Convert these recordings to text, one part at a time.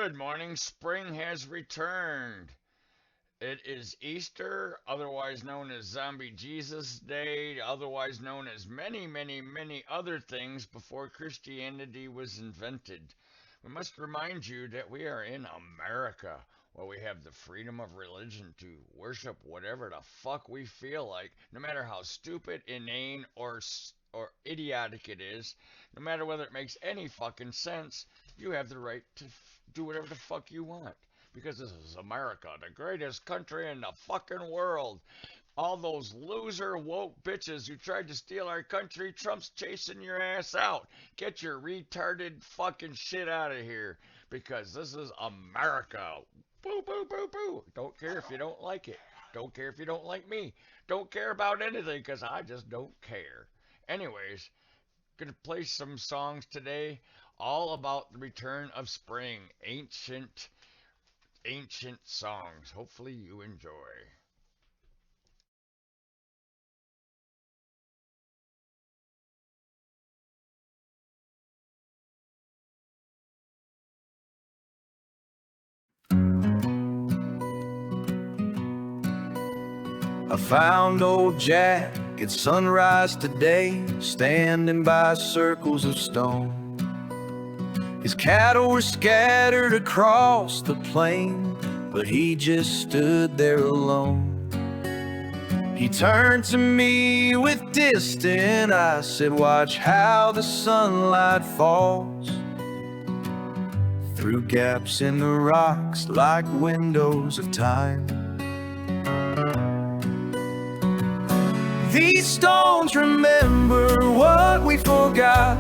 Good morning. Spring has returned. It is Easter, otherwise known as Zombie Jesus Day, otherwise known as many, many, many other things before Christianity was invented. We must remind you that we are in America, where we have the freedom of religion to worship whatever the fuck we feel like, no matter how stupid, inane, or idiotic it is, no matter whether it makes any fucking sense. You have the right to do whatever the fuck you want because this is America, the greatest country in the fucking world. All those loser woke bitches who tried to steal our country, Trump's chasing your ass out. Get your retarded fucking shit out of here because this is America. Boo, boo, boo, boo. Don't care if you don't like it. Don't care if you don't like me. Don't care about anything because I just don't care. Anyways, gonna play some songs today all about the return of spring. Ancient songs. Hopefully you enjoy. I found old Jack at sunrise today, standing by circles of stone. His cattle were scattered across the plain, but he just stood there alone. He turned to me with distant eyes, said, "Watch how the sunlight falls through gaps in the rocks like windows of time. These stones remember what we forgot,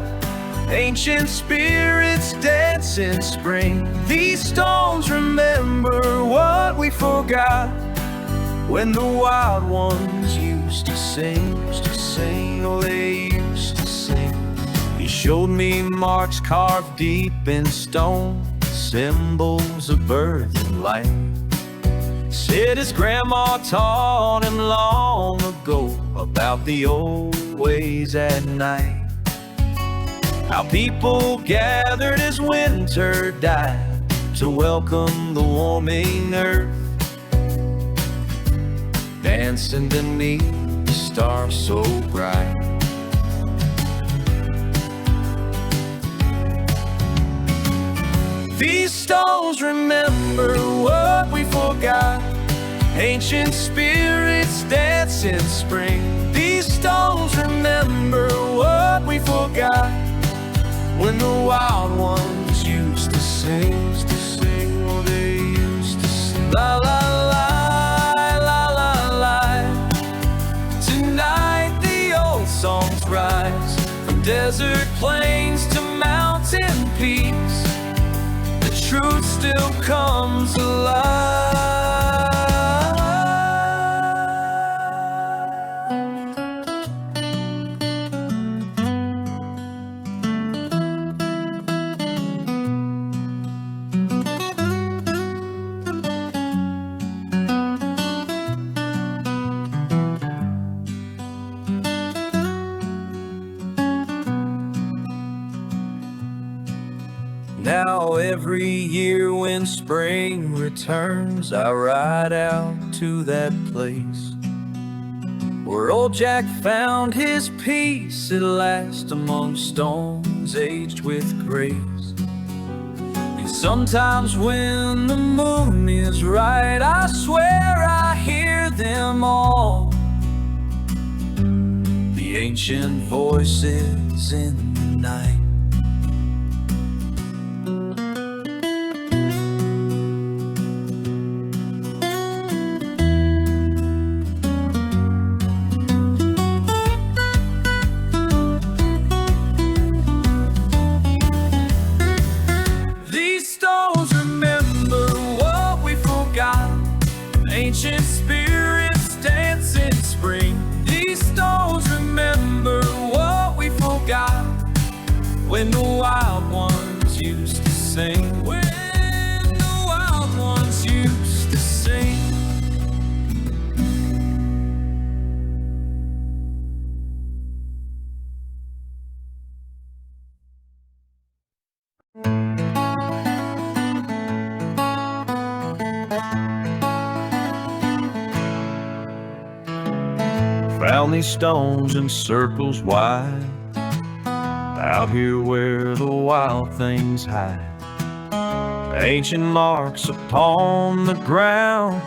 ancient spirits dance in spring. These stones remember what we forgot, when the wild ones used to sing, oh they used to sing. He showed me marks carved deep in stone, symbols of birth and life. Said his grandma taught him long ago about the old ways at night, how people gathered as winter died to welcome the warming earth, dancing beneath the stars so bright. These stones remember what we forgot, ancient spirits dance in spring. These stones remember what we forgot, when the wild ones used to sing, oh they used to sing. La la la, la la la. Tonight the old songs rise, from desert plains to mountain peaks. The truth still comes alive. Now every year when spring returns, I ride out to that place where old Jack found his peace at last, among stones aged with grace. And sometimes when the moon is right, I swear I hear them all, the ancient voices in the night. Ancient spirits dance in spring. These stones remember what we forgot, when the wild ones used to sing. When the wild ones used to sing. round these stones in circles wide, out here where the wild things hide. Ancient marks upon the ground,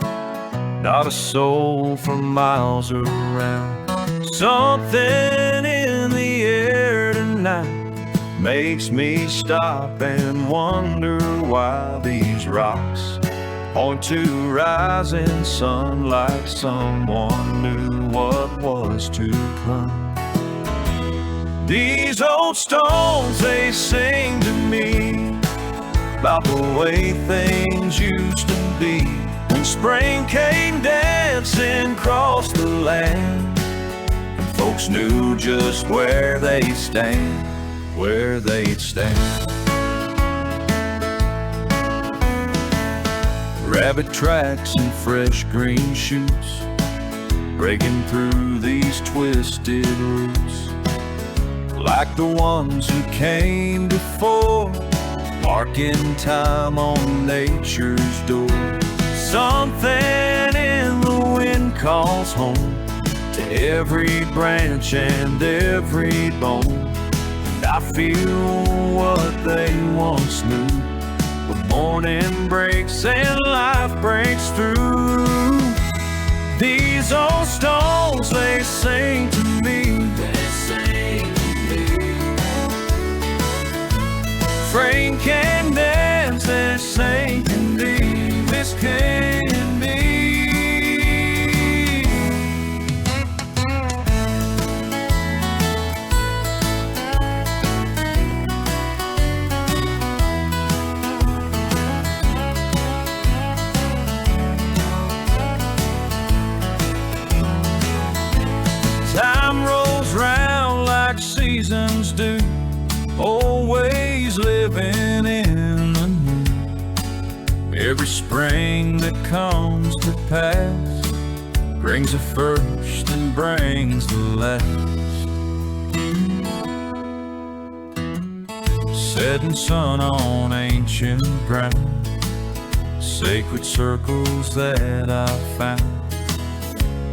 not a soul for miles around. Something in the air tonight makes me stop and wonder why these rocks point to rising sun, like someone knew what was to come. These old stones, they sing to me about the way things used to be, when spring came dancing across the land, and folks knew just where they'd stand, where they'd stand. Rabbit tracks and fresh green shoots breaking through these twisted roots, like the ones who came before, marking time on nature's door. Something in the wind calls home to every branch and every bone, and I feel what they once knew. When morning breaks and life breaks through, these old stones, they sing to me. They sing to me. Frank can dance, they sing to me. This can be. Time rolls round like seasons do, always living in the new. Every spring that comes to pass brings the first and brings the last. Setting sun on ancient ground, sacred circles that I found.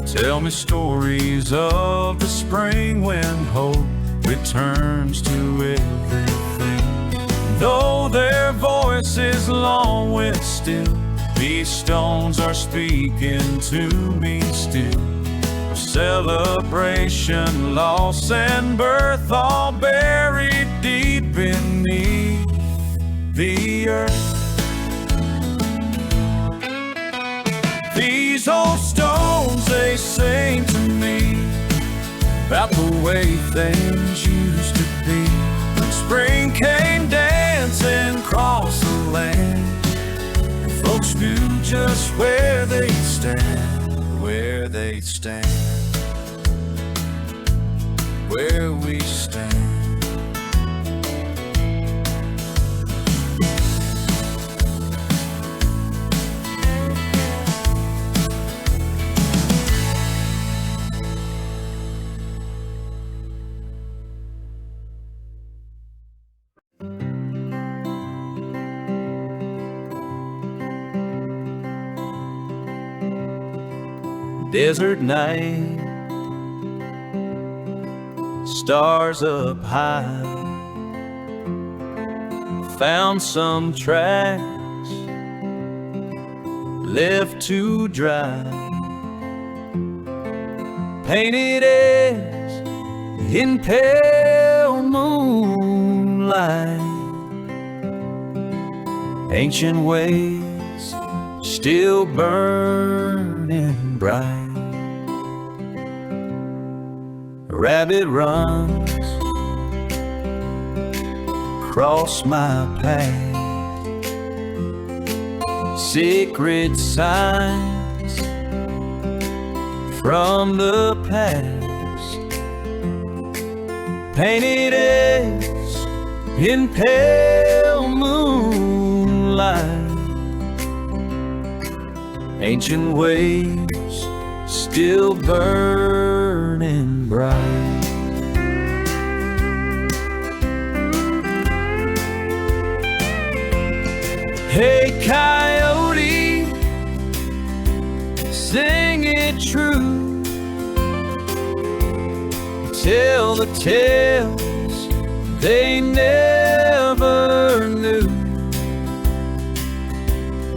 Tell me stories of the spring when hope returns to everything. Though their voice is long and still, these stones are speaking to me still. Of celebration, loss, and birth, all buried deep beneath the earth. These old stones, they sing to me about the way things used to be, when spring came dancing across the land, and folks knew just where they'd stand, where they'd stand, where we stand. Desert night, stars up high, found some tracks left to dry, painted as in pale moonlight, ancient ways still burning bright. A rabbit runs across my path, secret signs from the past, painted as in pale moonlight, ancient ways still burning bright. Hey coyote, sing it true, tell the tales they never knew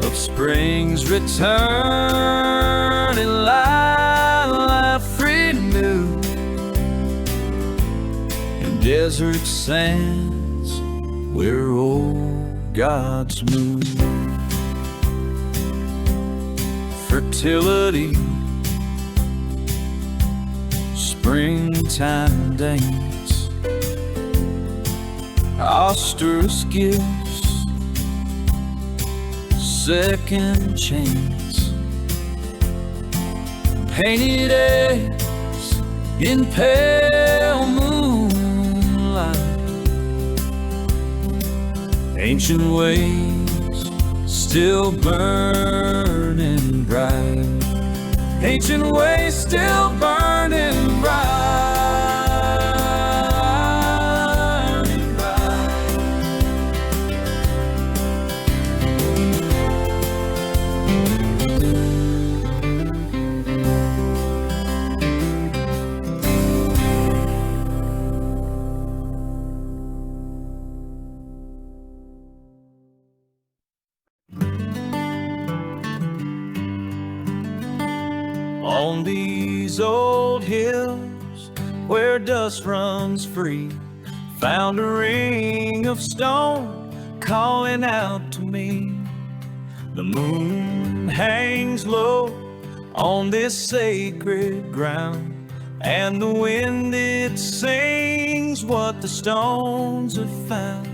of spring's return and life renewed in desert sands where old gods move. Fertility, springtime dance, ostrich gifts, second chance, painted eggs in pale moonlight, ancient ways still burning bright, ancient ways still burning bright. On these old hills where dust runs free, found a ring of stone calling out to me. The moon hangs low on this sacred ground, and the wind it sings what the stones have found.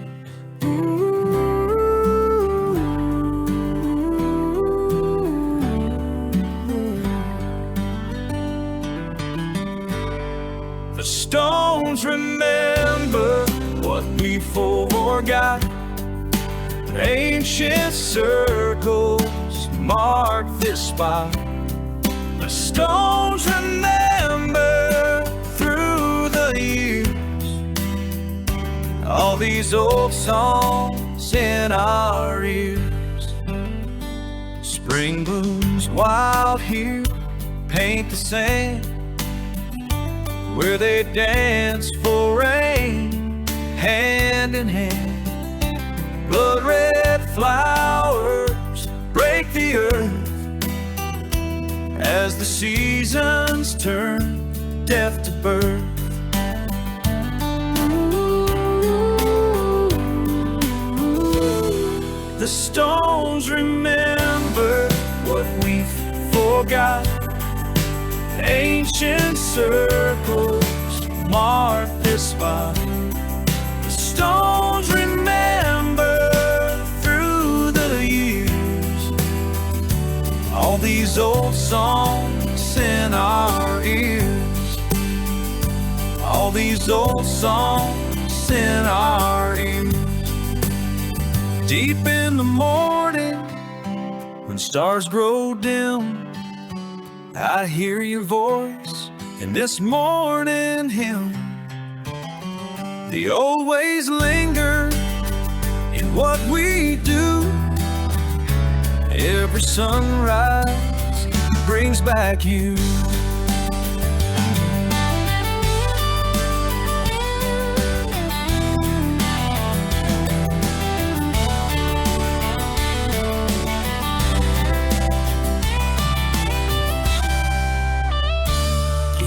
The stones remember what we forgot. Ancient circles mark this spot. The stones remember through the years all these old songs in our ears. Spring blooms wild here paint the sand where they dance for rain, hand in hand. Blood red flowers break the earth as the seasons turn death to birth. The stones remember what we've forgot. Ancient circles mark this spot. The stones remember through the years all these old songs in our ears. All these old songs in our ears. Deep in the morning when stars grow dim, I hear your voice in this morning hymn. The old ways linger in what we do. Every sunrise brings back you.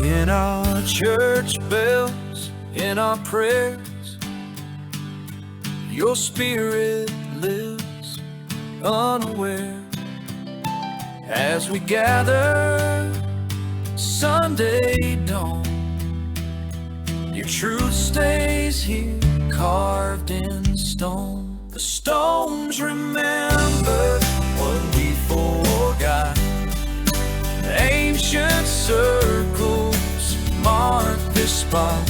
In our church bells, in our prayers, your spirit lives unaware. As we gather Sunday dawn, your truth stays here carved in stone. The stones remember what we forgot. Ancient circles mark this spot.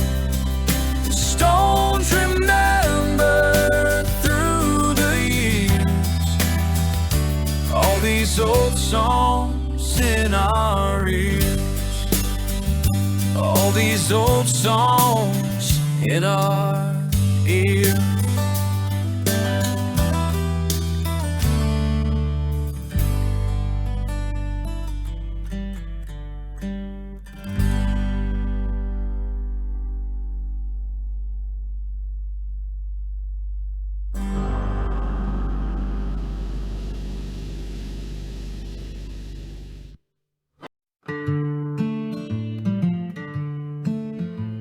The stones remember through the years all these old songs in our ears. All these old songs in our ears.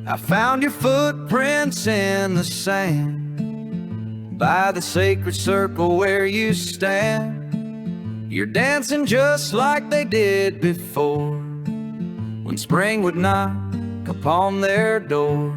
I found your footprints in the sand by the sacred circle where you stand. You're dancing just like they did before, when spring would knock upon their door.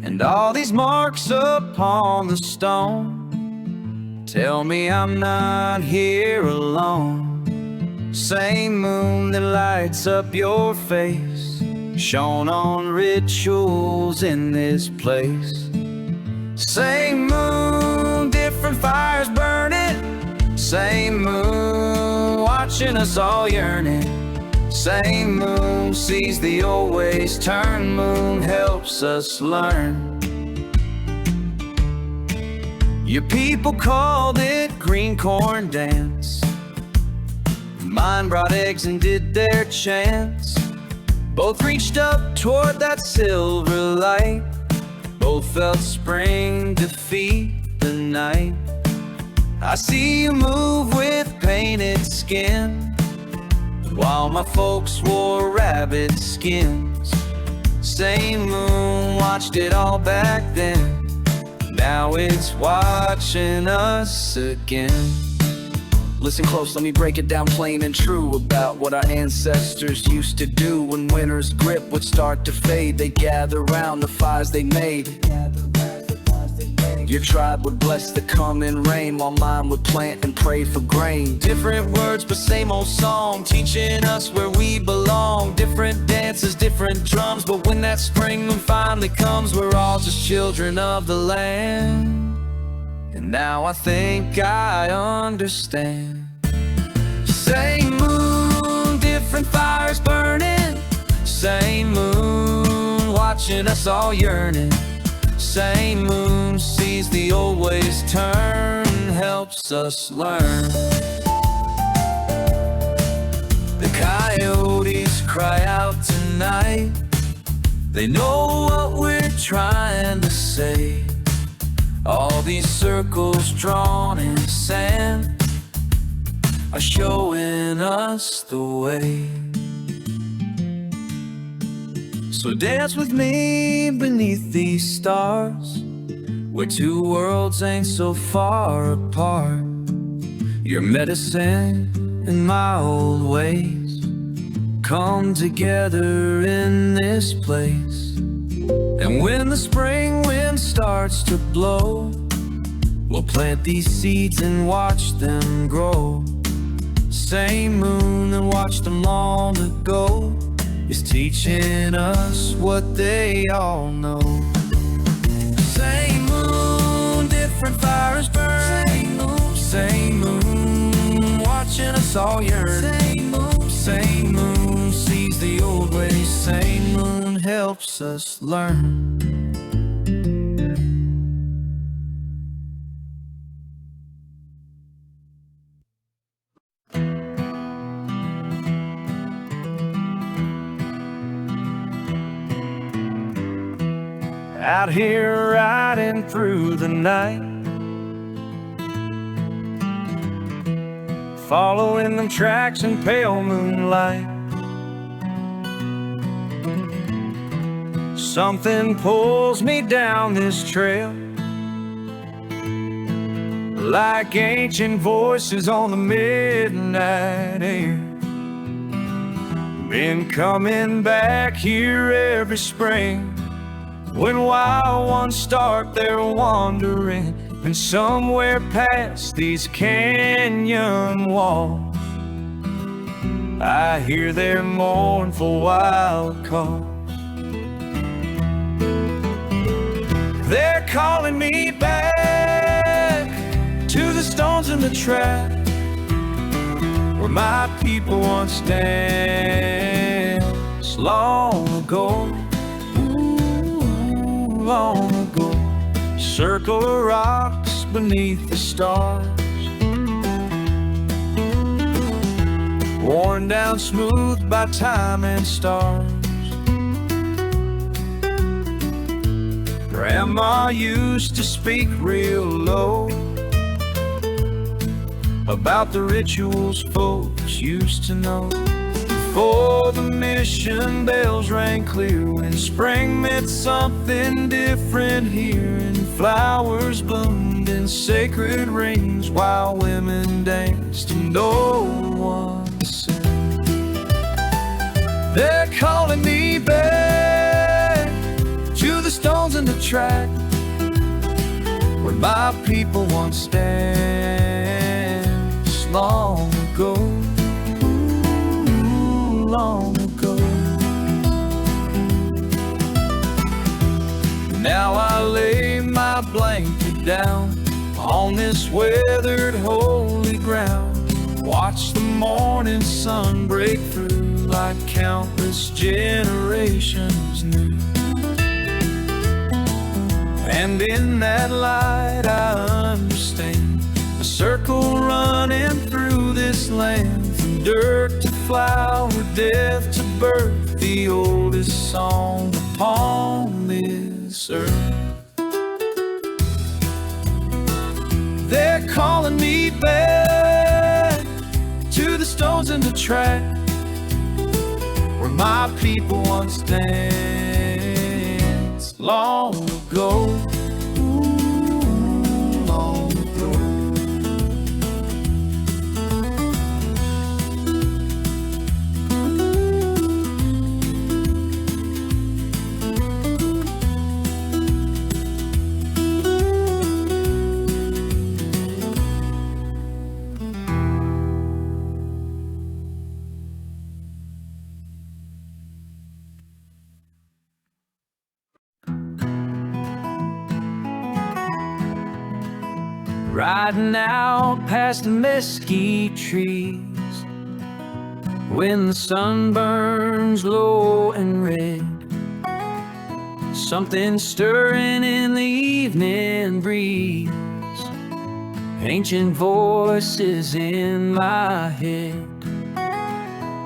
And all these marks upon the stone tell me I'm not here alone. Same moon that lights up your face, shone on rituals in this place. Same moon, different fires burning. Same moon, watching us all yearning. Same moon, sees the old ways turn. Moon helps us learn. Your people called it green corn dance. Mine brought eggs and did their chants. Both reached up toward that silver light. Both felt spring defeat the night. I see you move with painted skin, while my folks wore rabbit skins. Same moon watched it all back then. Now it's watching us again. Listen close, let me break it down plain and true about what our ancestors used to do. When winter's grip would start to fade, they'd gather round the fires they made. Your tribe would bless the coming rain, while mine would plant and pray for grain. Different words but same old song, teaching us where we belong. Different dances, different drums, but when that spring moon finally comes, we're all just children of the land. And now I think I understand. Same moon, different fires burning. Same moon, watching us all yearning. Same moon, sees the old ways turn, helps us learn. The coyotes cry out tonight. They know what we're trying to say. All these circles drawn in sand are showing us the way. So dance with me beneath these stars, where two worlds ain't so far apart. Your medicine and my old ways come together in this place. And when the spring wind starts to blow, we'll plant these seeds and watch them grow. Same moon that watched them long ago is teaching us what they all know. Same moon, different fires burning. Same moon, watching us all yearn. Same moon, sees the old ways. Same moon helps us learn. Out here riding through the night, following them tracks in pale moonlight. Something pulls me down this trail, like ancient voices on the midnight air. Been coming back here every spring, when wild ones start their wandering. And somewhere past these canyon walls, I hear their mournful wild call. They're calling me back to the stones in the track, where my people once danced long ago. Long ago, circle of rocks beneath the stars, worn down smooth by time and stars. Grandma used to speak real low about the rituals folks used to know. before the mission bells rang clear, when spring meant something different here, and flowers bloomed in sacred rings while women danced and no one said. They're calling me back to the stones in the track where my people once danced long ago, long ago. Now I lay my blanket down on this weathered holy ground, watch the morning sun break through like countless generations knew. And in that light I understand a circle running through this land, from dirt to flower, death to birth, the oldest song upon this earth. They're calling me back to the stones in the track where my people once danced long ago, long ago. Riding out past the mesquite trees when the sun burns low and red, something stirring in the evening breeze, ancient voices in my head.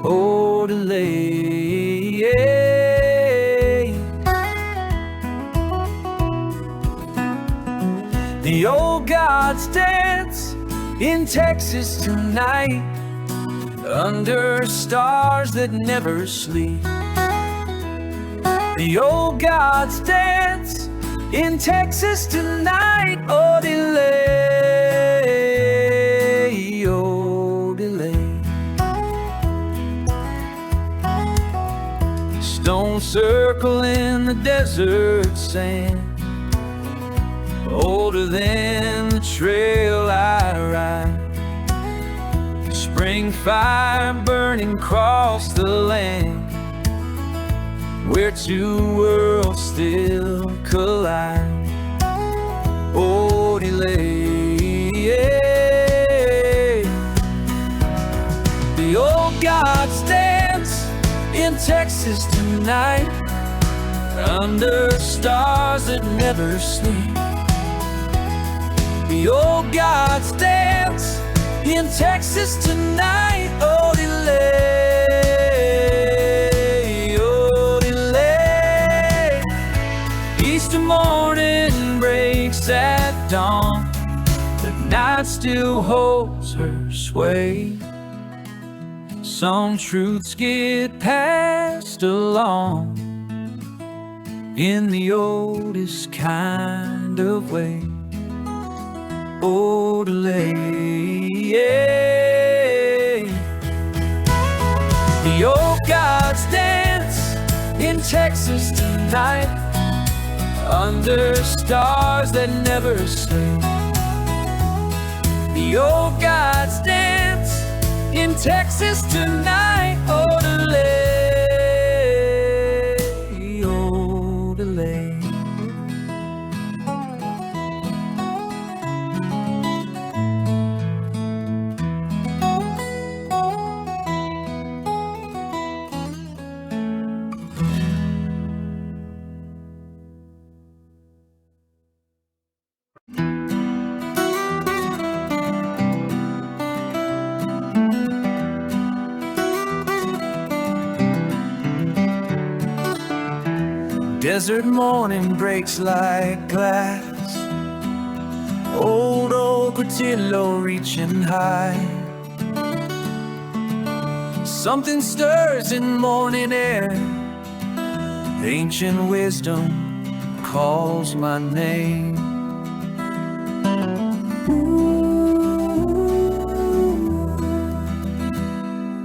Oh, delay, the old gods dance in Texas tonight, under stars that never sleep. The old gods dance in Texas tonight. Oh, delay, oh, delay. Stone circle in the desert sand, older than the trail I ride. Spring fire burning across the land, where two worlds still collide. Oh, delay. The old gods dance in Texas tonight, under stars that never sleep. The old gods dance in Texas tonight. Oh, delay, oh, delay. Easter morning breaks at dawn, the night still holds her sway. Some truths get passed along in the oldest kind of way. Oh, delay. The old gods dance in Texas tonight, under stars that never sleep. The old gods dance in Texas tonight. Oh, delay, oh, delay. Desert morning breaks like glass, old Ocotillo reaching high. Something stirs in morning air. Ancient wisdom calls my name.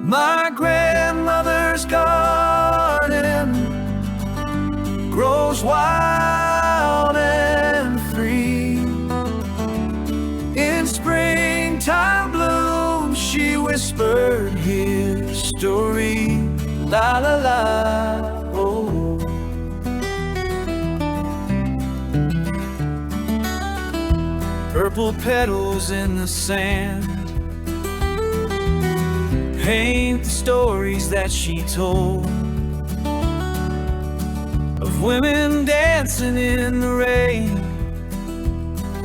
My grandmother's garden grows wild and free. In springtime bloom, she whispered history. La la la, oh. Purple petals in the sand paint the stories that she told of women dancing in the rain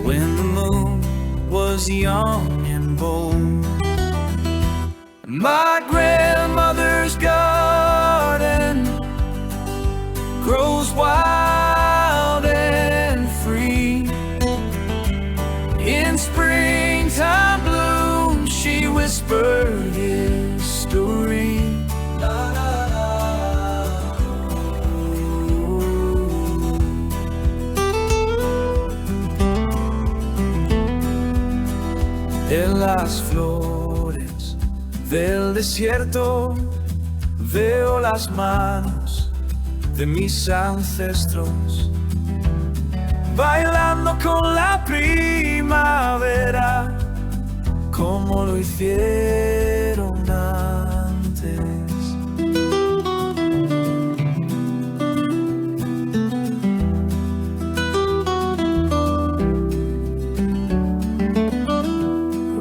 when the moon was young and bold. My grandmother's garden grows wild and free. In springtime bloom, she whispered history. La, la, la. En las flores del desierto veo las manos de mis ancestros bailando con la primavera como lo hicieron antes.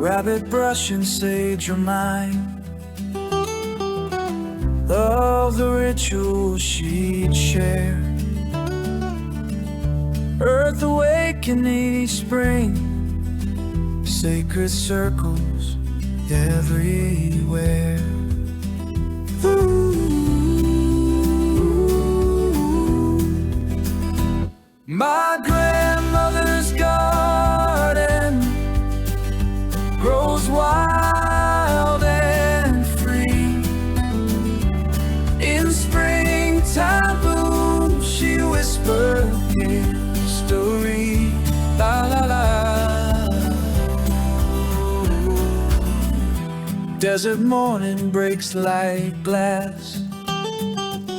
Rabbit brush and sage remind of the rituals she'd share. Earth awakening each spring, sacred circles everywhere. Ooh. My grandmother's garden grows wild and free. In springtime bloom, she whispered history. La la la. Desert morning breaks like glass.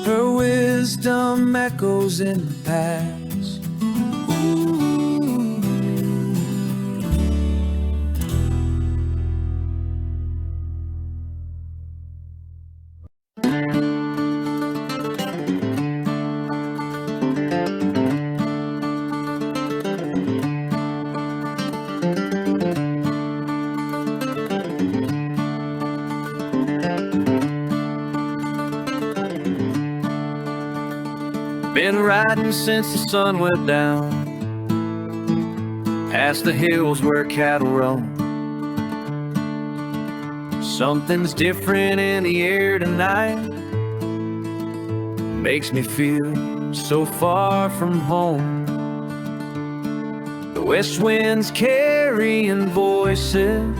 Her wisdom echoes in the past. Been riding since the sun went down, past the hills where cattle roam. Something's different in the air tonight, makes me feel so far from home. The west wind's carrying voices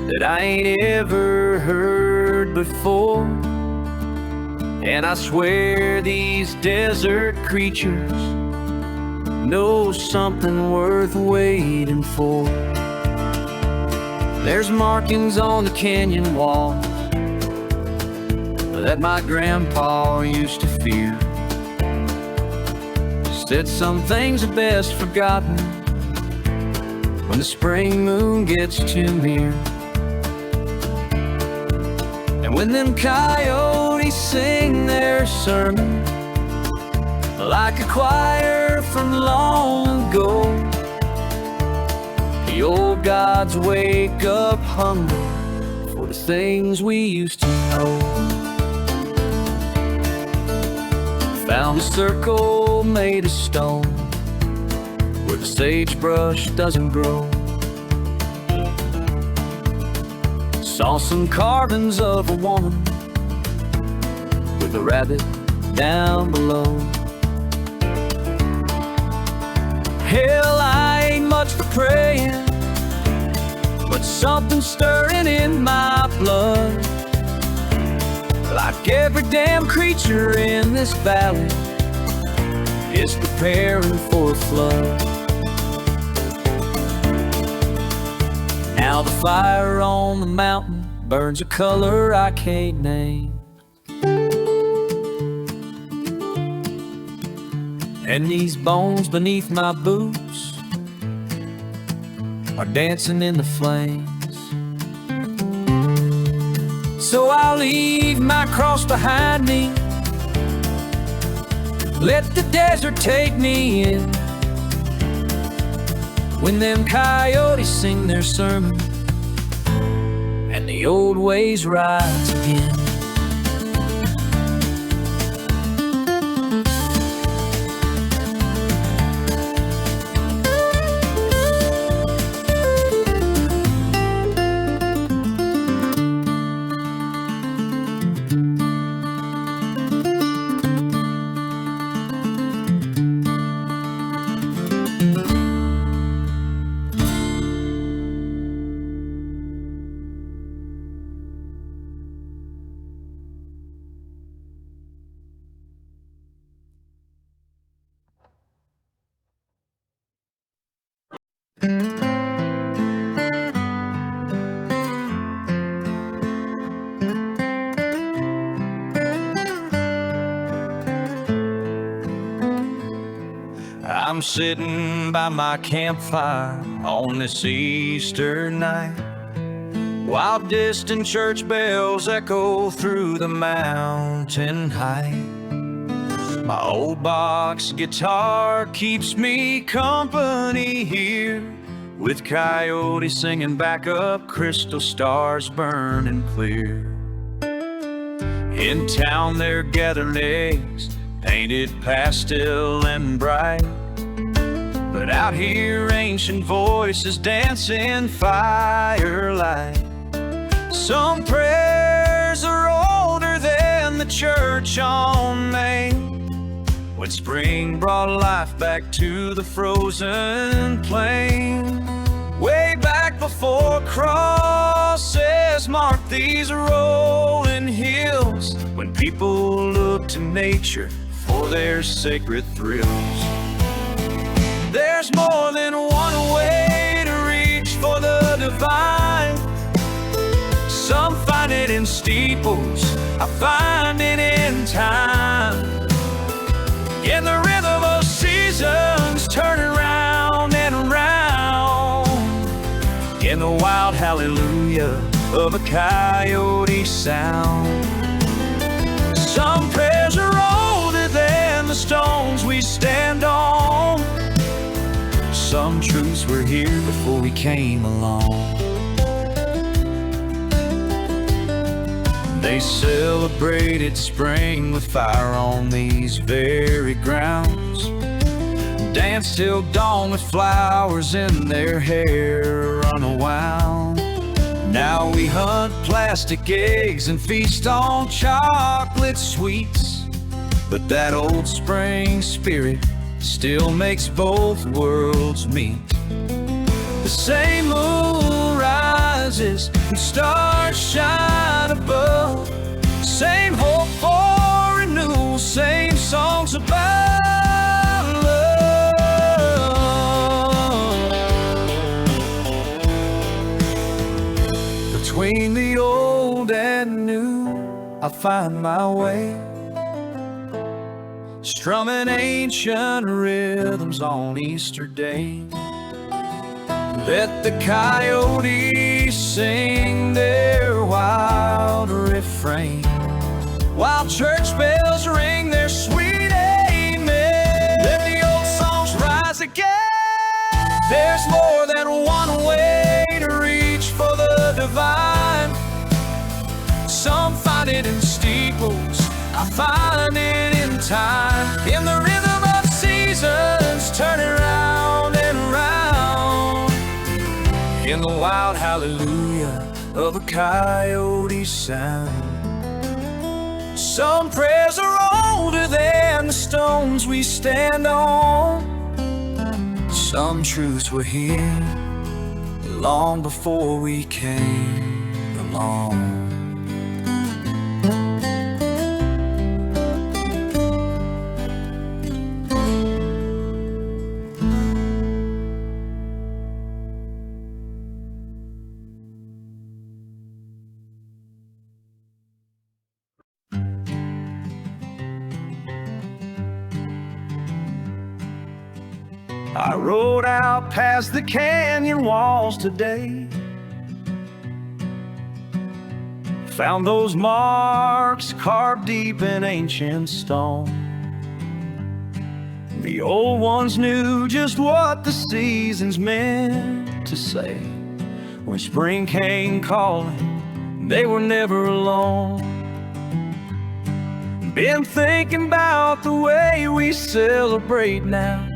that I ain't ever heard before. And I swear these desert creatures know something worth waiting for. There's markings on the canyon wall that my grandpa used to fear. Said some things are best forgotten when the spring moon gets too near. And when them coyotes sing their sermon like a choir from long ago, the old gods wake up hungry for the things we used to know. Found a circle made of stone where the sagebrush doesn't grow. Saw some carvings of a woman with a rabbit down below. Hell, I ain't much for praying, but something's stirring in my blood. like every damn creature in this valley is preparing for a flood. Now the fire on the mountain burns a color I can't name, and these bones beneath my boots are dancing in the flames. So I'll leave my cross behind me, let the desert take me in. When them coyotes sing their sermon and the old ways rise again. I'm sitting by my campfire on this Easter night, while distant church bells echo through the mountain height. My old box guitar keeps me company here, with coyotes singing back up, crystal stars burning clear. In town they're gathering eggs, painted pastel and bright, but out here ancient voices dance in firelight. Some prayers are older than the church on Main, when spring brought life back to the frozen plain. Way back before crosses marked these rolling hills, when people looked to nature for their sacred thrills. There's more than one way to reach for the divine. Some find it in steeples, I find it in time, in the rhythm of seasons turning round and round, in the wild hallelujah of a coyote sound. Some prayers are older than the stones we stand on. Some truths were here before we came along. They celebrated spring with fire on these very grounds, danced till dawn with flowers in their hair unwound. Now we hunt plastic eggs and feast on chocolate sweets, but that old spring spirit still makes both worlds meet. The same moon rises and stars shine above, same hope for renewal, same songs about love. Between the old and new, I find my way, strumming ancient rhythms on Easter Day. Let the coyotes sing their wild refrain, while church bells ring their sweet amen. Let the old songs rise again. There's more than one way to reach for the divine. Some find it in steeples, I find it in time, in the rhythm of seasons turning round and round, in the wild hallelujah of a coyote sound. Some prayers are older than the stones we stand on. Some truths were here long before we came along. I rode out past the canyon walls today, found those marks carved deep in ancient stone. The old ones knew just what the seasons meant to say. When spring came calling, they were never alone. Been thinking about the way we celebrate now,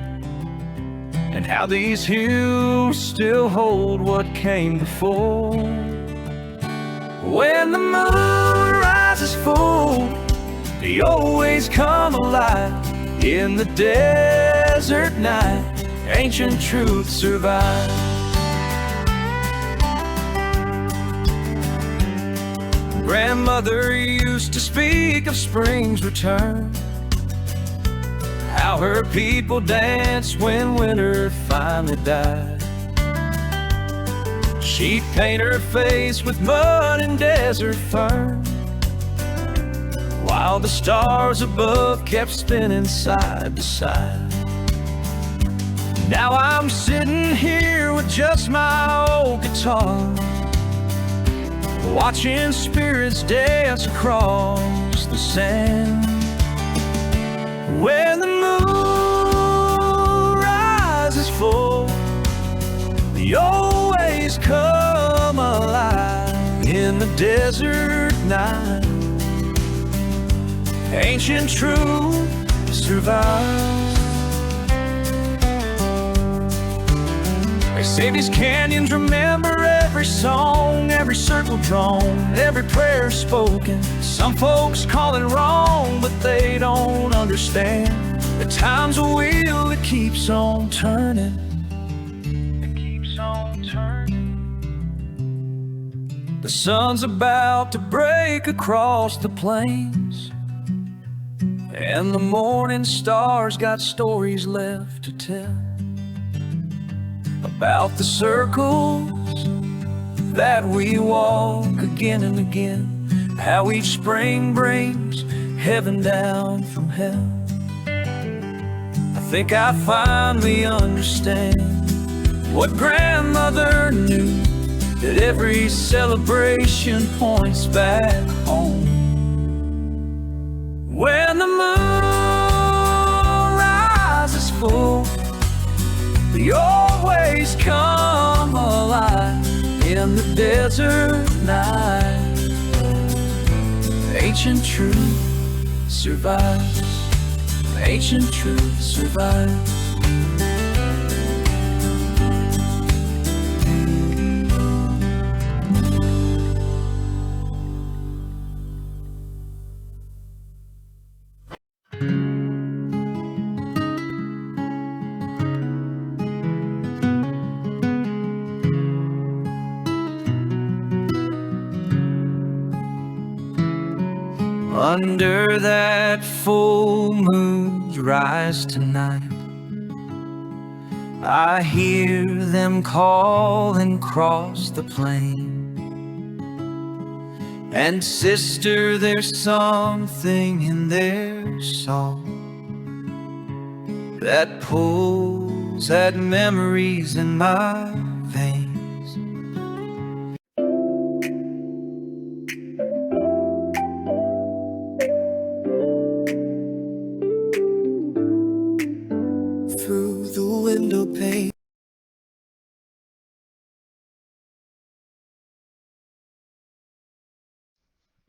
and how these hills still hold what came before. When the moon rises full, they always come alive. In the desert night, ancient truths survive. Grandmother used to speak of spring's return, how her people danced when winter finally died. She'd paint her face with mud and desert fern, while the stars above kept spinning side to side. Now I'm sitting here with just my old guitar, watching spirits dance across the sand. When the moon rises full, they always come alive. In the desert night, ancient truth survives. They say these canyons remember every song, every circle drawn, every prayer spoken. Some folks call it wrong, but they don't understand. The time's a wheel that keeps on turning. It keeps on turning. The sun's about to break across the plains, and the morning stars got stories left to tell about the circles that we walk again and again, how each spring brings heaven down from hell. I think I finally understand what grandmother knew, that every celebration points back home. When the moon rises full, they always come alive. In the desert night, ancient truth survives. Ancient truth survives. Under that full moon's rise tonight, I hear them calling across the plain. And sister, there's something in their song that pulls at memories in my veins. Through the window pane,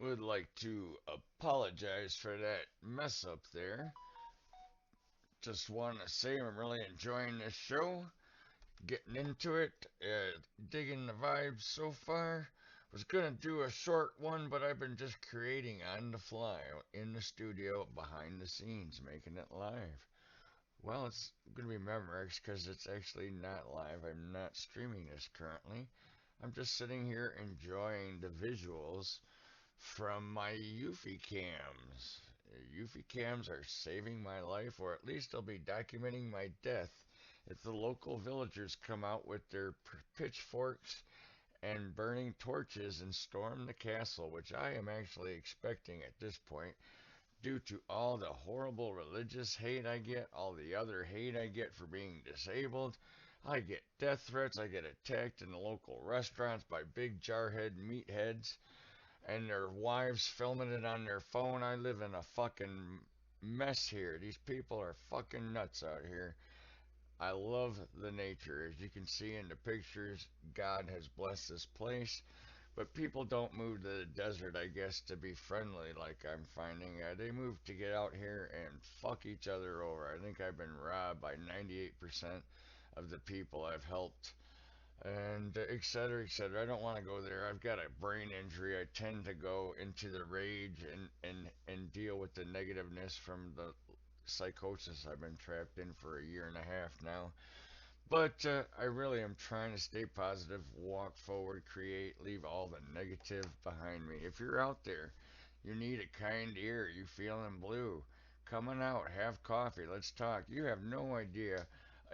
Would like to apologize for that mess up there. Just want to say I'm really enjoying this show, getting into it, digging the vibes so far. Was gonna do a short one, but I've been just creating on the fly in the studio behind the scenes, making it live. Well, it's gonna be Memorex because it's actually not live. I'm not streaming this currently. I'm just sitting here enjoying the visuals from my Eufy cams. Eufy cams are saving my life, or at least they'll be documenting my death if the local villagers come out with their pitchforks and burning torches and storm the castle, which I am actually expecting at this point, due to all the horrible religious hate I get, all the other hate I get for being disabled. I get death threats. I get attacked in the local restaurants by big jarhead meatheads and their wives filming it on their phone. I live in a fucking mess here. These people are fucking nuts out here. I love the nature. As you can see in the pictures, God has blessed this place. But people don't move to the desert, I guess, to be friendly like I'm finding. They move to get out here and fuck each other over. I think I've been robbed by 98% of the people I've helped, and et cetera, et cetera. I don't want to go there. I've got a brain injury. I tend to go into the rage and deal with the negativeness from the psychosis I've been trapped in for a year and a half now. But I really am trying to stay positive, walk forward, create, leave all the negative behind me. If you're out there, you need a kind ear, you feeling blue, coming out, have coffee, let's talk. You have no idea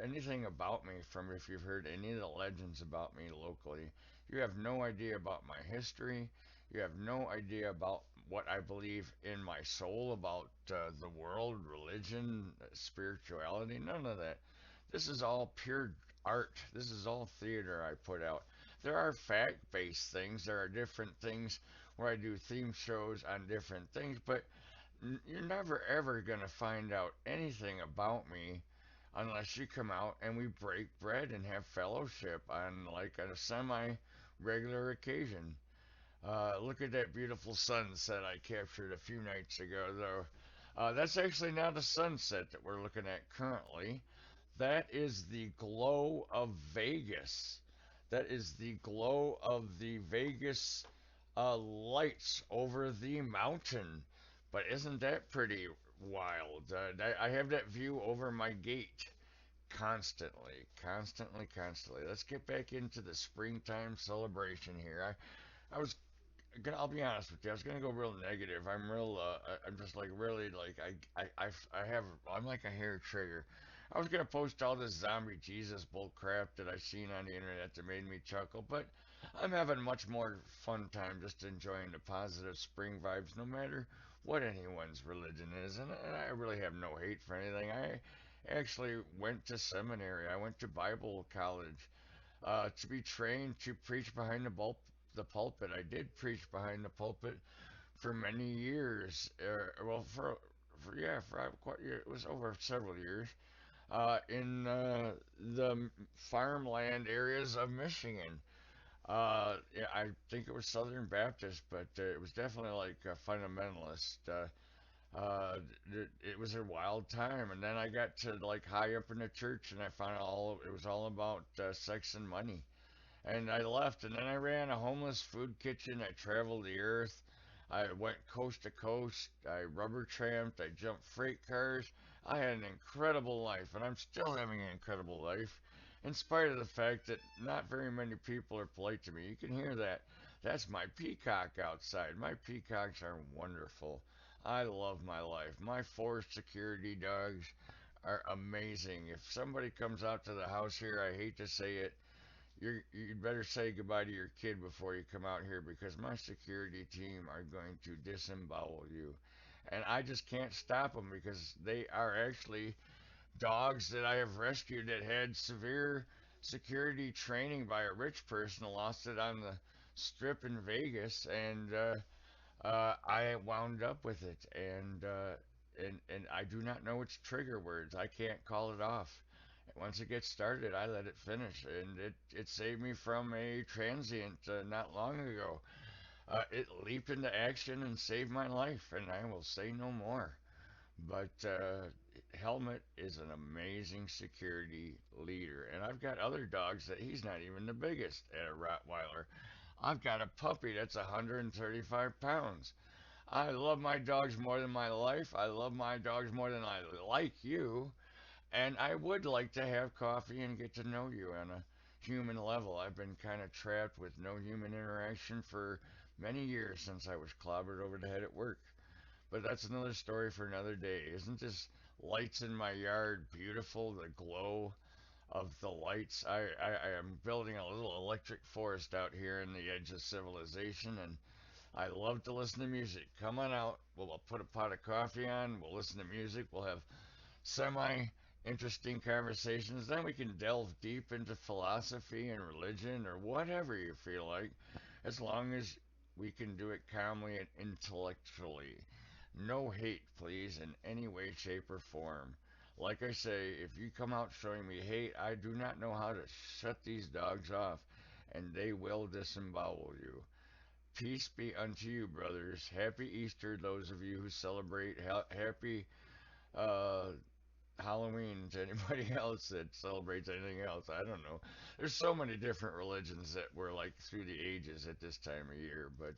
anything about me from if you've heard any of the legends about me locally. You have no idea about my history. You have no idea about what I believe in my soul about the world, religion, spirituality, none of that. This is all pure art. This is all theater I put out. There are fact based things. There are different things where I do theme shows on different things, but you're never ever going to find out anything about me unless you come out and we break bread and have fellowship on like a semi regular occasion. Look at that beautiful sunset I captured a few nights ago, though. That's actually not a sunset that we're looking at currently. That is the glow of Vegas. That is the glow of the Vegas lights over the mountain. But isn't that pretty wild? I have that view over my gate constantly, constantly, constantly. Let's get back into the springtime celebration here. I'll be honest with you. I was gonna go real negative. I'm just like really like I'm like a hair trigger. I was gonna post all this zombie Jesus bull crap that I seen on the internet that made me chuckle, but I'm having much more fun time just enjoying the positive spring vibes, no matter what anyone's religion is, and I really have no hate for anything. I actually went to seminary. I went to Bible college to be trained to preach behind the pulpit. I did preach behind the pulpit for many years. Well, for yeah, for quite it was over several years in the farmland areas of Michigan. Yeah, I think it was Southern Baptist, but it was definitely like a fundamentalist. It was a wild time, and then I got to like high up in the church, and I found all it was all about sex and money. And I left, and then I ran a homeless food kitchen. I traveled the earth. I went coast to coast. I rubber tramped. I jumped freight cars. I had an incredible life, and I'm still having an incredible life, in spite of the fact that not very many people are polite to me. You can hear that. That's my peacock outside. My peacocks are wonderful. I love my life. My forest security dogs are amazing. If somebody comes out to the house here, I hate to say it, you'd better say goodbye to your kid before you come out here because my security team are going to disembowel you. And I just can't stop them because they are actually dogs that I have rescued that had severe security training by a rich person, lost it on the strip in Vegas, and I wound up with it. And I do not know its trigger words. I can't call it off. Once it gets started, I let it finish, and it saved me from a transient not long ago. It leaped into action and saved my life, and I will say no more. But Helmet is an amazing security leader, and I've got other dogs that he's not even the biggest at a Rottweiler. I've got a puppy that's 135 pounds. I love my dogs more than my life. I love my dogs more than I like you. And I would like to have coffee and get to know you on a human level. I've been kind of trapped with no human interaction for many years since I was clobbered over the head at work. But that's another story for another day. Isn't this lights in my yard beautiful? The glow of the lights. I am building a little electric forest out here in the edge of civilization, and I love to listen to music. Come on out. We'll put a pot of coffee on. We'll listen to music. We'll have semi interesting conversations. Then we can delve deep into philosophy and religion or whatever you feel like, as long as we can do it calmly and intellectually. No hate, please, in any way, shape, or form. Like I say, if you come out showing me hate, I do not know how to shut these dogs off, and they will disembowel you. Peace be unto you, brothers. Happy Easter, those of you who celebrate. Happy uh, Halloween to anybody else that celebrates anything else. I don't know. There's so many different religions that were like through the ages at this time of year, but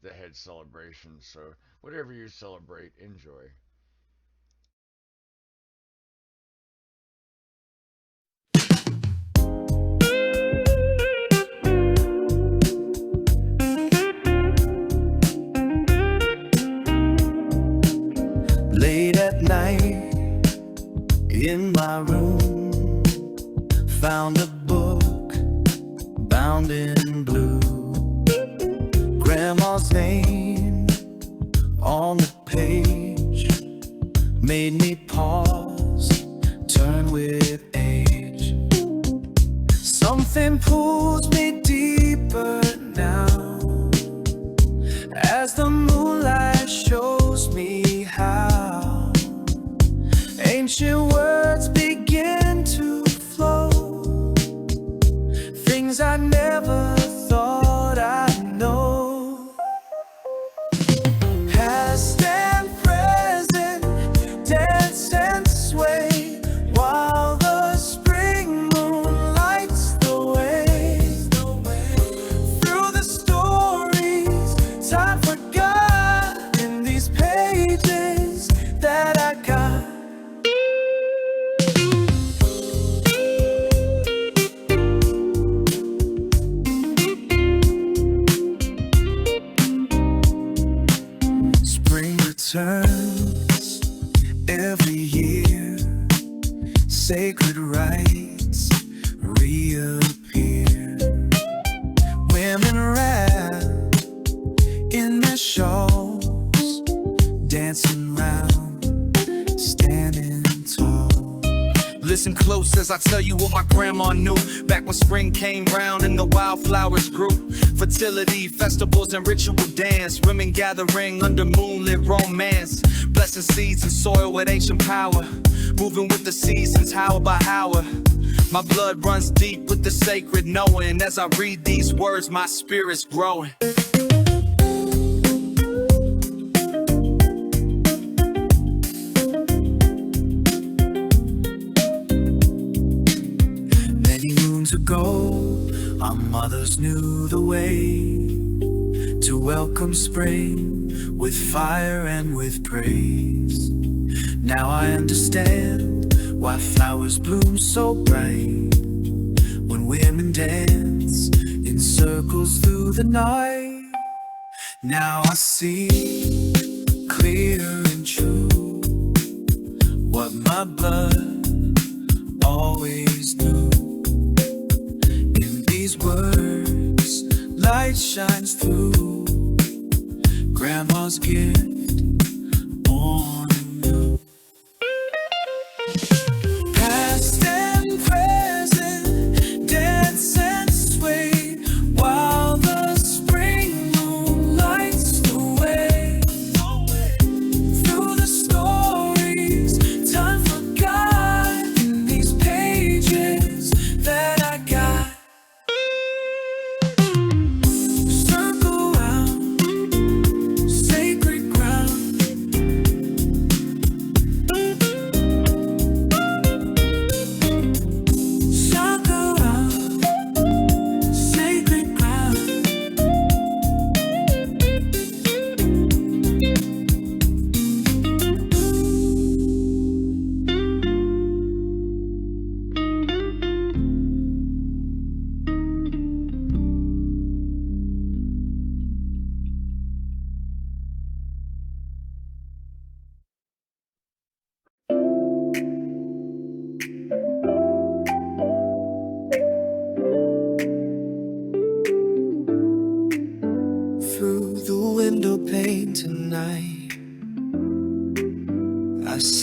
that had celebrations. So whatever you celebrate, enjoy. Late at night in my room, found a book bound in blue. Grandma's name on the page made me pause, turn with age. Something pulls me deeper now, as the moonlight shows me how ancient words begin to flow, things I never thought I'd know. Past and present dance and sway, while the spring moon lights the way. Through the stories time forgot, in these pages that I got. Spring returns every year, sacred rites reappear. Women wrapped in their shawls, dancing round, standing tall. Listen close as I tell you what my grandma knew back when spring came round and the wildflowers grew. Fertility, festivals, and ritual dance, women gathering under moonlit romance, blessing seeds and soil with ancient power, moving with the seasons hour by hour. My blood runs deep with the sacred knowing. As I read these words, my spirit's growing. Many moons ago, our mothers knew the way to welcome spring with fire and with praise. Now I understand why flowers bloom so bright when women dance in circles through the night. Now I see clear and true what my blood always knew. In these words, light shines through. Grandma's gift born anew. Past and present dance and sway, while the spring moon lights the way. Through the stories time forgot, in these pages that I got. Circle round, sacred ground.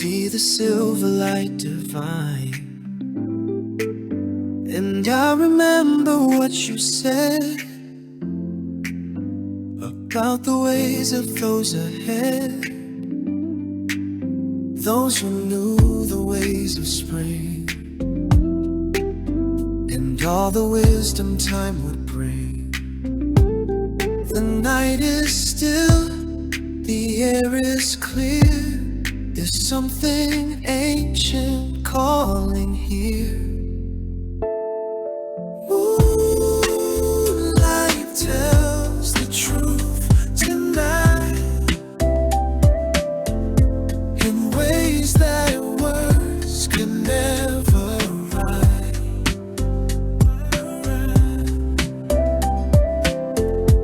see the silver light divine. And I remember what you said about the ways of those ahead, those who knew the ways of spring, and all the wisdom time would bring. The night is still, the air is clear. There's something ancient calling here. Moonlight tells the truth tonight in ways that words can never write.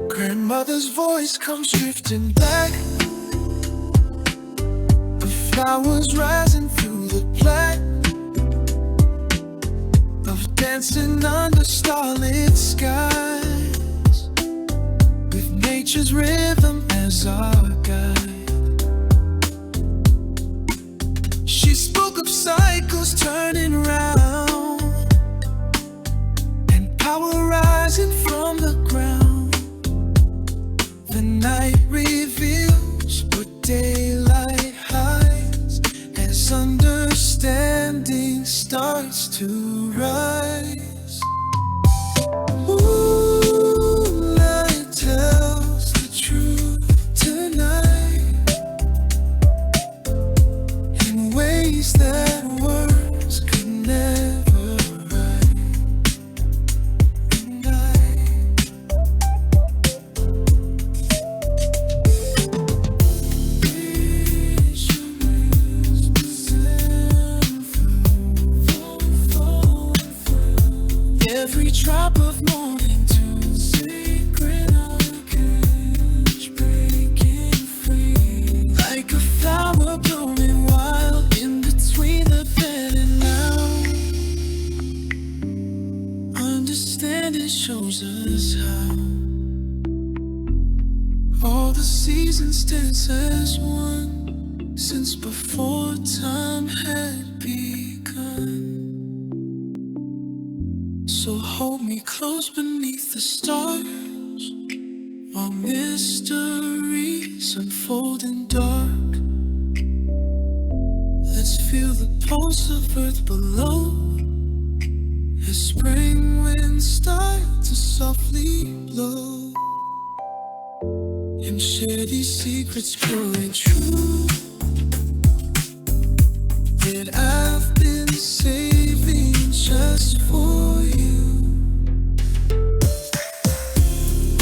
Grandmother's voice comes drifting back, flowers rising through the black of dancing under starlit skies, with nature's rhythm as our guide. She spoke of cycles turning round and power rising from the ground. The night reveals what daylight hides as understanding starts to rise. Moonlight tells the truth tonight in ways that words could never write. And every drop of morning to sacred arcage, breaking free like a flower blooming wild in between the then and now. Understanding shows us how all the seasons dance as one since before time had begun. So hold me close beneath the stars while mysteries unfold in dark. Let's feel the pulse of earth below as spring winds start to softly blow, and share these secrets pure and true that I've been saving just for you.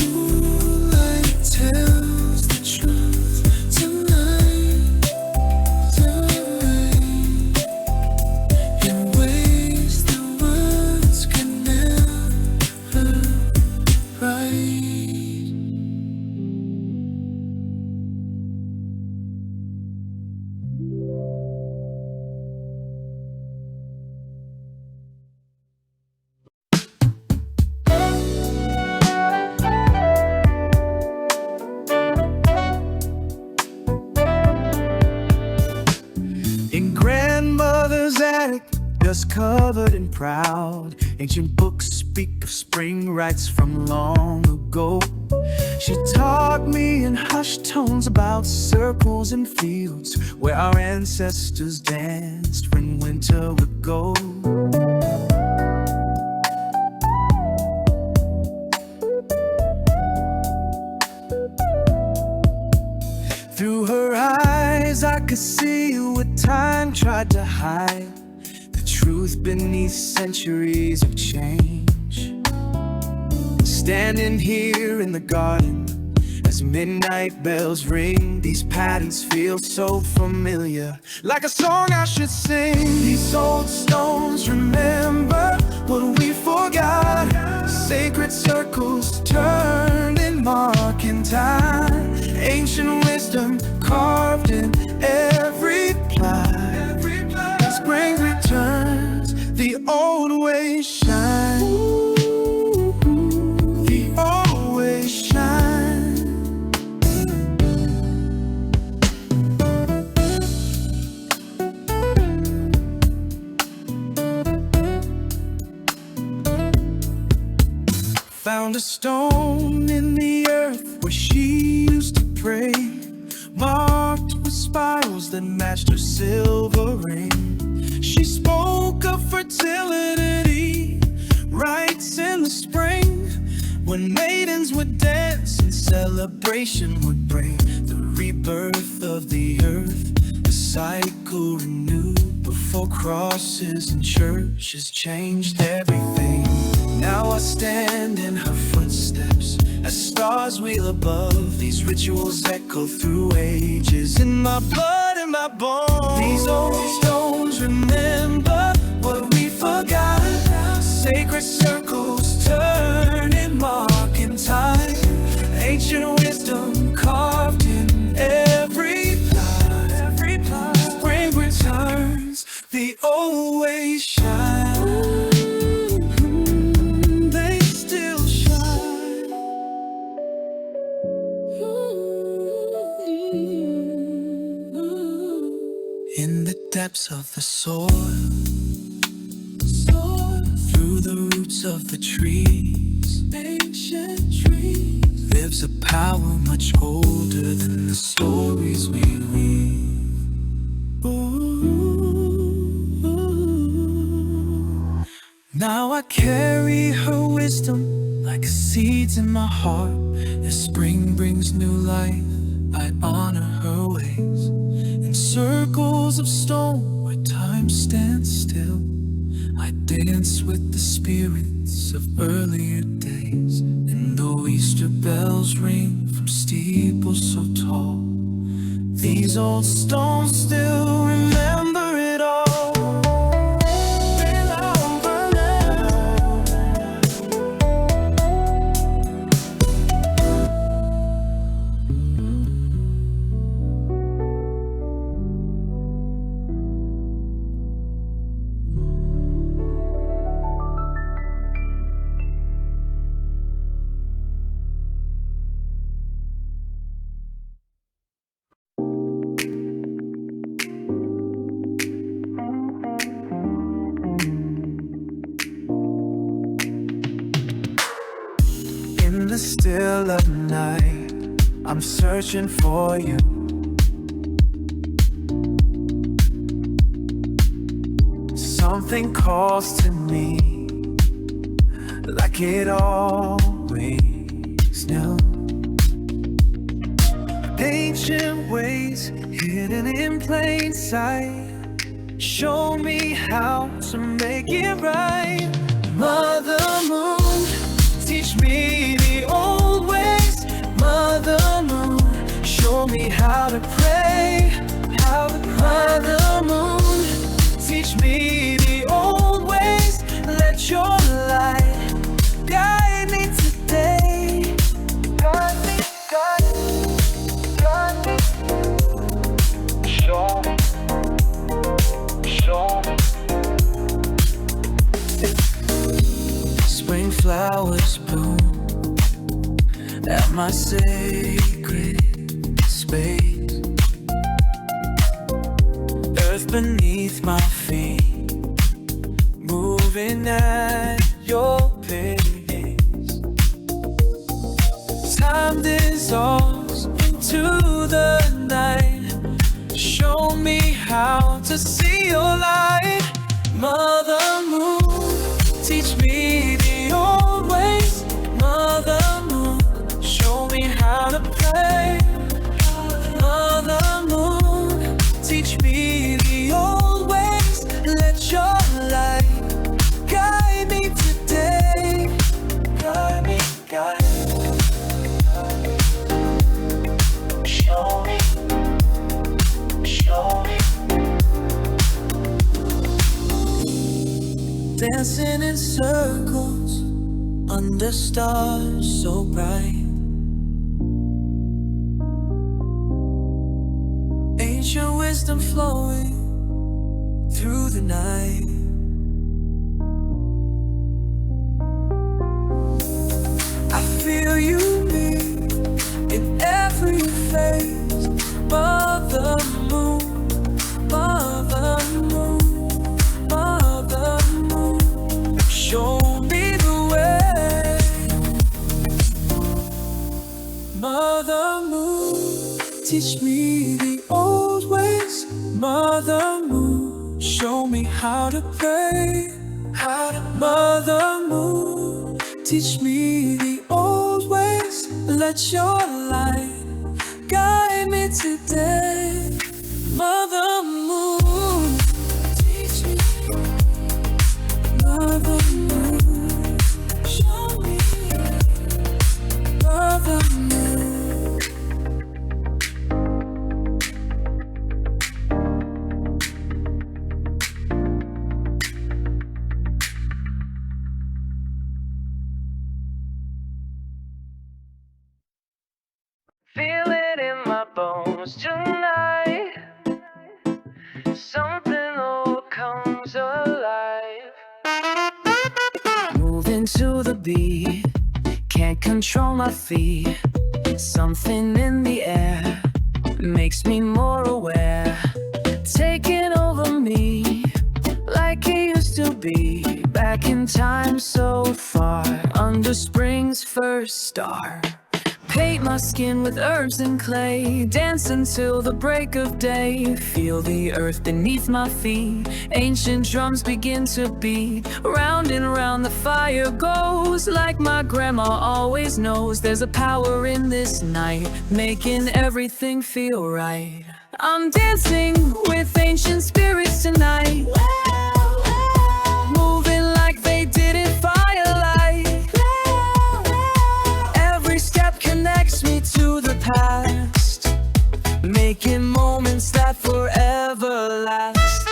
Moonlight tells the truth tonight, in ways that words can never write. In grandmother's attic, dust covered and proud, ancient books speak of spring rites from long ago. She taught me in hushed tones about circles and fields where our ancestors danced when winter would go. Through her eyes I could see what time tried to hide, the truth beneath centuries of change. Standing here in the garden as midnight bells ring, these patterns feel so familiar, like a song I should sing. These old stones remember what we forgot, sacred circles turned in marking time, ancient wisdom carved in every plot. As spring returns, the old ways shine. The old ways shine. Found a stone in the earth where she used to pray, marked with spirals that matched her silver ring. She spoke of fertility, rites in the spring, when maidens would dance and celebration would bring the rebirth of the earth, the cycle renewed before crosses and churches changed everything. Now I stand in her footsteps as stars wheel above. These rituals echo through ages in my blood and my bones. These old stones remember what we forgot. Sacred circles turn in marking time. Ancient wisdom carved in every plot. Spring returns, the old ways shine. They still shine. In the depths of the soil, through the roots of the trees, ancient trees, lives a power much older than the stories we weave. Ooh. Now I carry her wisdom like seeds in my heart. As spring brings new life, I honor her ways. In circles of stone where time stands still, I dance with the spirits of earlier days. And though Easter bells ring from steeples so tall, these old stones still remember it all. In the still of night, I'm searching for you. Something calls to me, like it always knew. Ancient ways hidden in plain sight, show me how to make it right. Mother Moon, teach me the old ways. Mother Moon, show me how to pray. Mother Moon, teach me the old ways. Let your light guide me today. Guide me, guide me. Show me, show me. Spring flowers bloom at my sacred space. Earth beneath my feet, moving at your pace. Time dissolves into the night. Show me how to see your light. Mother Moon, teach me the old ways. Mother Moon, show me how to pray. Mother Moon, teach me the old ways. Let your light guide me today. Guide me, guide me. Show me, show me. Dancing in circles under stars so bright. Ancient wisdom flowing through the night. I feel you beat in every phase. Mother Moon, Mother Moon, Mother Moon, show me the way. teach me the old ways. Mother Moon, show me how to pray. Mother Moon, teach me the old ways. Let your light guide me today. Mother Moon, teach me. Mother Moon, show me. Mother Moon. Feel it in my bones tonight. Something old comes alive. Moving to the beat, can't control my feet. Something in the air makes me more aware. Taking over me like it used to be. Back in time so far, under spring's first star. Paint my skin with herbs and clay, dance until the break of day. Feel the earth beneath my feet, ancient drums begin to beat. Round and round the fire goes, like my grandma always knows. There's a power in this night, making everything feel right. I'm dancing with ancient spirits tonight, moving like they did in firelight. Every step connects me to the past, making moments that forever last.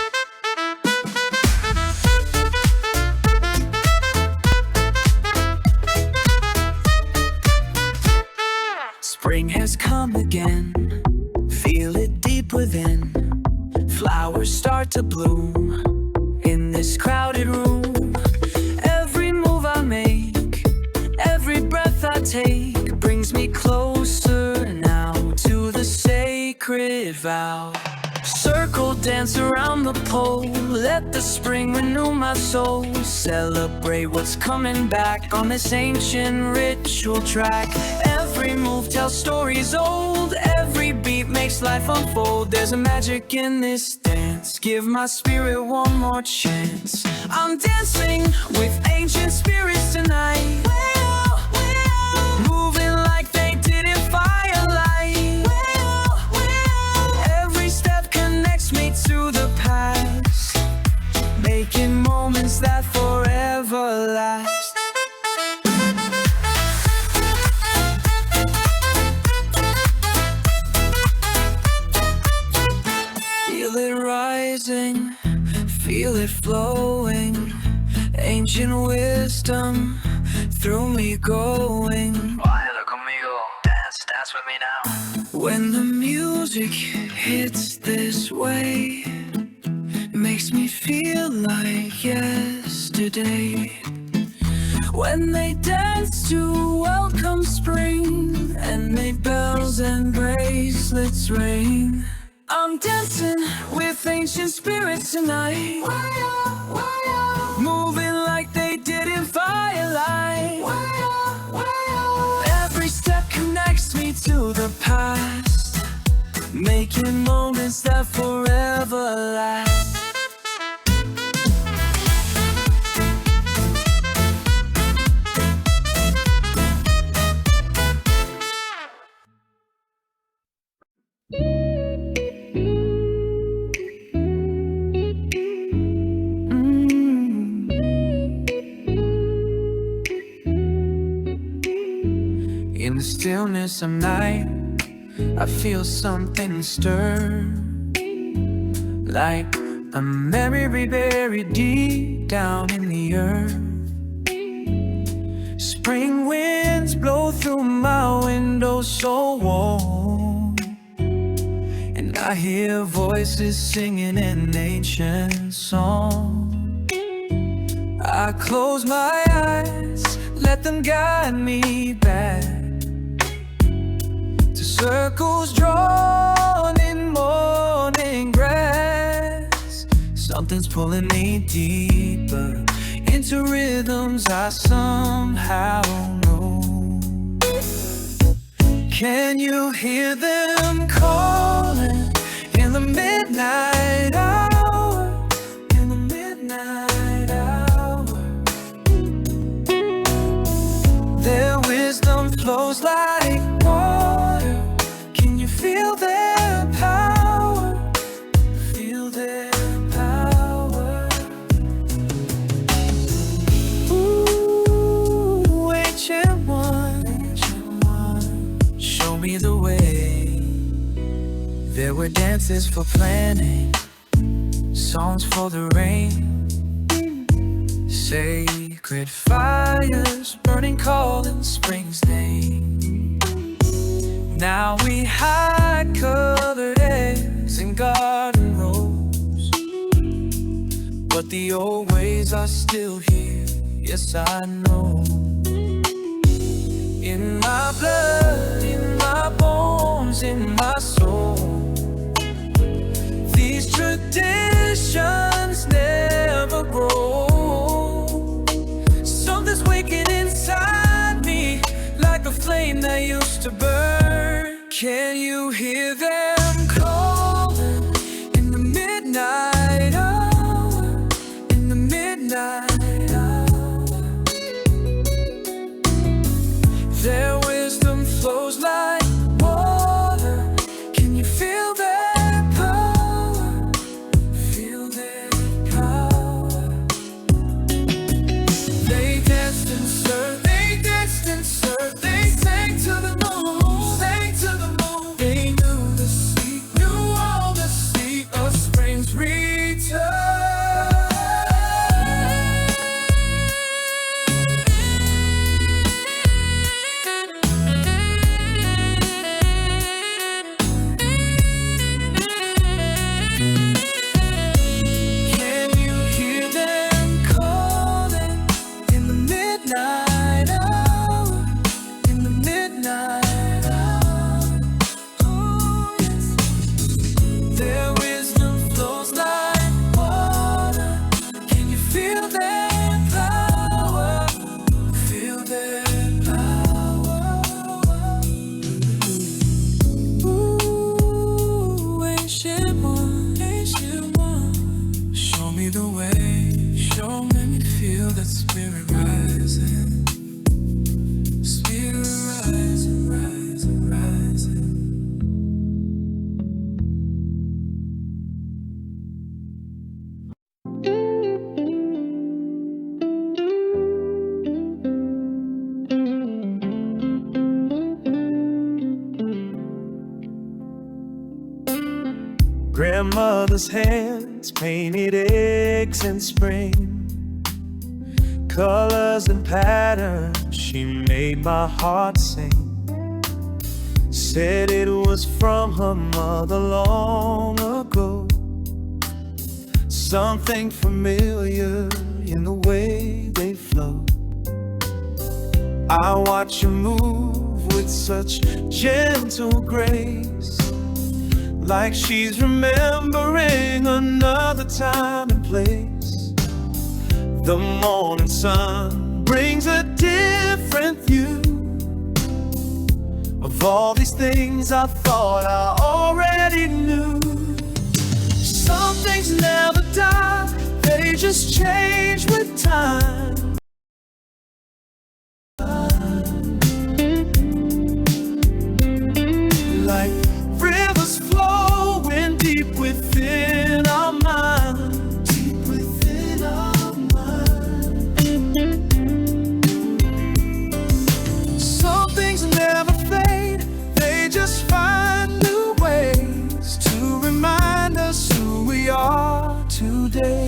Spring has come again, feel it deep within. Flowers start to bloom in this crowded room. Every move I make, every breath I take, brings me closer now to the sacred vow. Circle, dance around the pole, let the spring renew my soul. Celebrate what's coming back on this ancient ritual track. Every move tells stories old, every beat makes life unfold. There's a magic in this dance, give my spirit one more chance. I'm dancing with ancient spirits tonight, moving like they did in firelight. Every step connects me to the past, making moments that forever last. Feel it rising, feel it flowing, ancient wisdom through me going. Baila conmigo, dance, dance with me now. When the music hits this way, makes me feel like yesterday. When they dance to welcome spring, and make bells and bracelets ring. I'm dancing with ancient spirits tonight, moving like they did in firelight. Every step connects me to the past, making moments that forever last. In the stillness of night, I feel something stir, like a memory buried deep down in the earth. Spring winds blow through my window so warm, and I hear voices singing an ancient song. I close my eyes, let them guide me back to circles drawn in morning grass. Something's pulling me deeper into rhythms I somehow know. Can you hear them calling in the midnight hour? In the midnight hour, their wisdom flows like water. Can you feel their power? Feel their power. Ooh, ancient one, show me the way. There were dances for planning, songs for the rain, sacred fires burning cold in spring's name. Now we hide colored eggs and garden rows, but the old ways are still here, yes I know. In my blood, in my bones, in my soul, these traditions never grow. Something's waking inside me, like a flame that used to burn. Can you hear them calling in the midnight hour? In the midnight hour, their wisdom flows like water. Can you feel their power? Feel their power. They danced and served, they danced and served, they sang to the moon, sang to the moon. They knew the sea, knew all the sea of spring's return. Can you hear them calling in the midnight hour? In the midnight hour, oh yes. Their wisdom flows like water. Can you feel their power? Feel their power. Ooh, ancient one, show me the way. Show me feel that spirit rising, spirit rising, rising, rising. Grandmother's hands painted eggs in spring, colors and patterns she made my heart sing. Said it was from her mother long ago. Something familiar in the way they flow. I watch her move with such gentle grace, like she's remembering another time and place. The morning sun brings a different view of all these things I thought I already knew. Some things never die, they just change with time. Like rivers flowing deep within our mind, deep within our mind. Some things never fade, they just find new ways to remind us who we are today.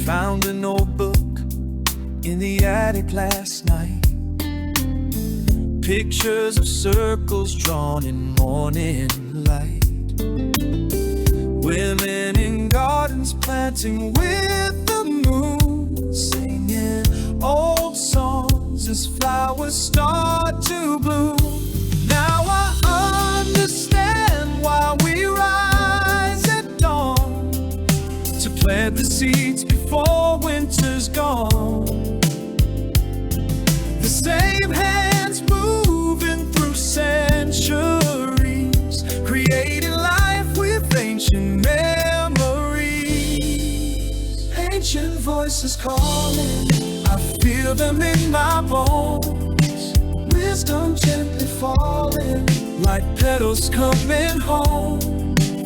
Found an old book in the attic last night, pictures of circles drawn in morning light, women in gardens planting with the moon, singing old songs as flowers start to bloom. Now I understand why we rise at dawn, to plant the seeds before winter's gone. The same hand voices calling, I feel them in my bones. Wisdom gently falling, like petals coming home.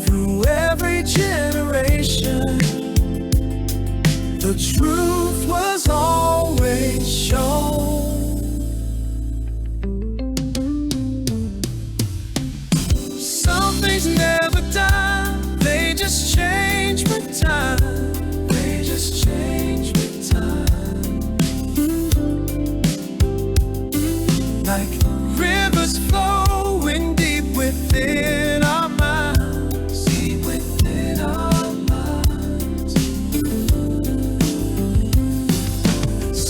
Through every generation, the truth was always shown. Some things never die, they just change with time. They just change with time. Like rivers flowing deep within our minds. Deep within our minds.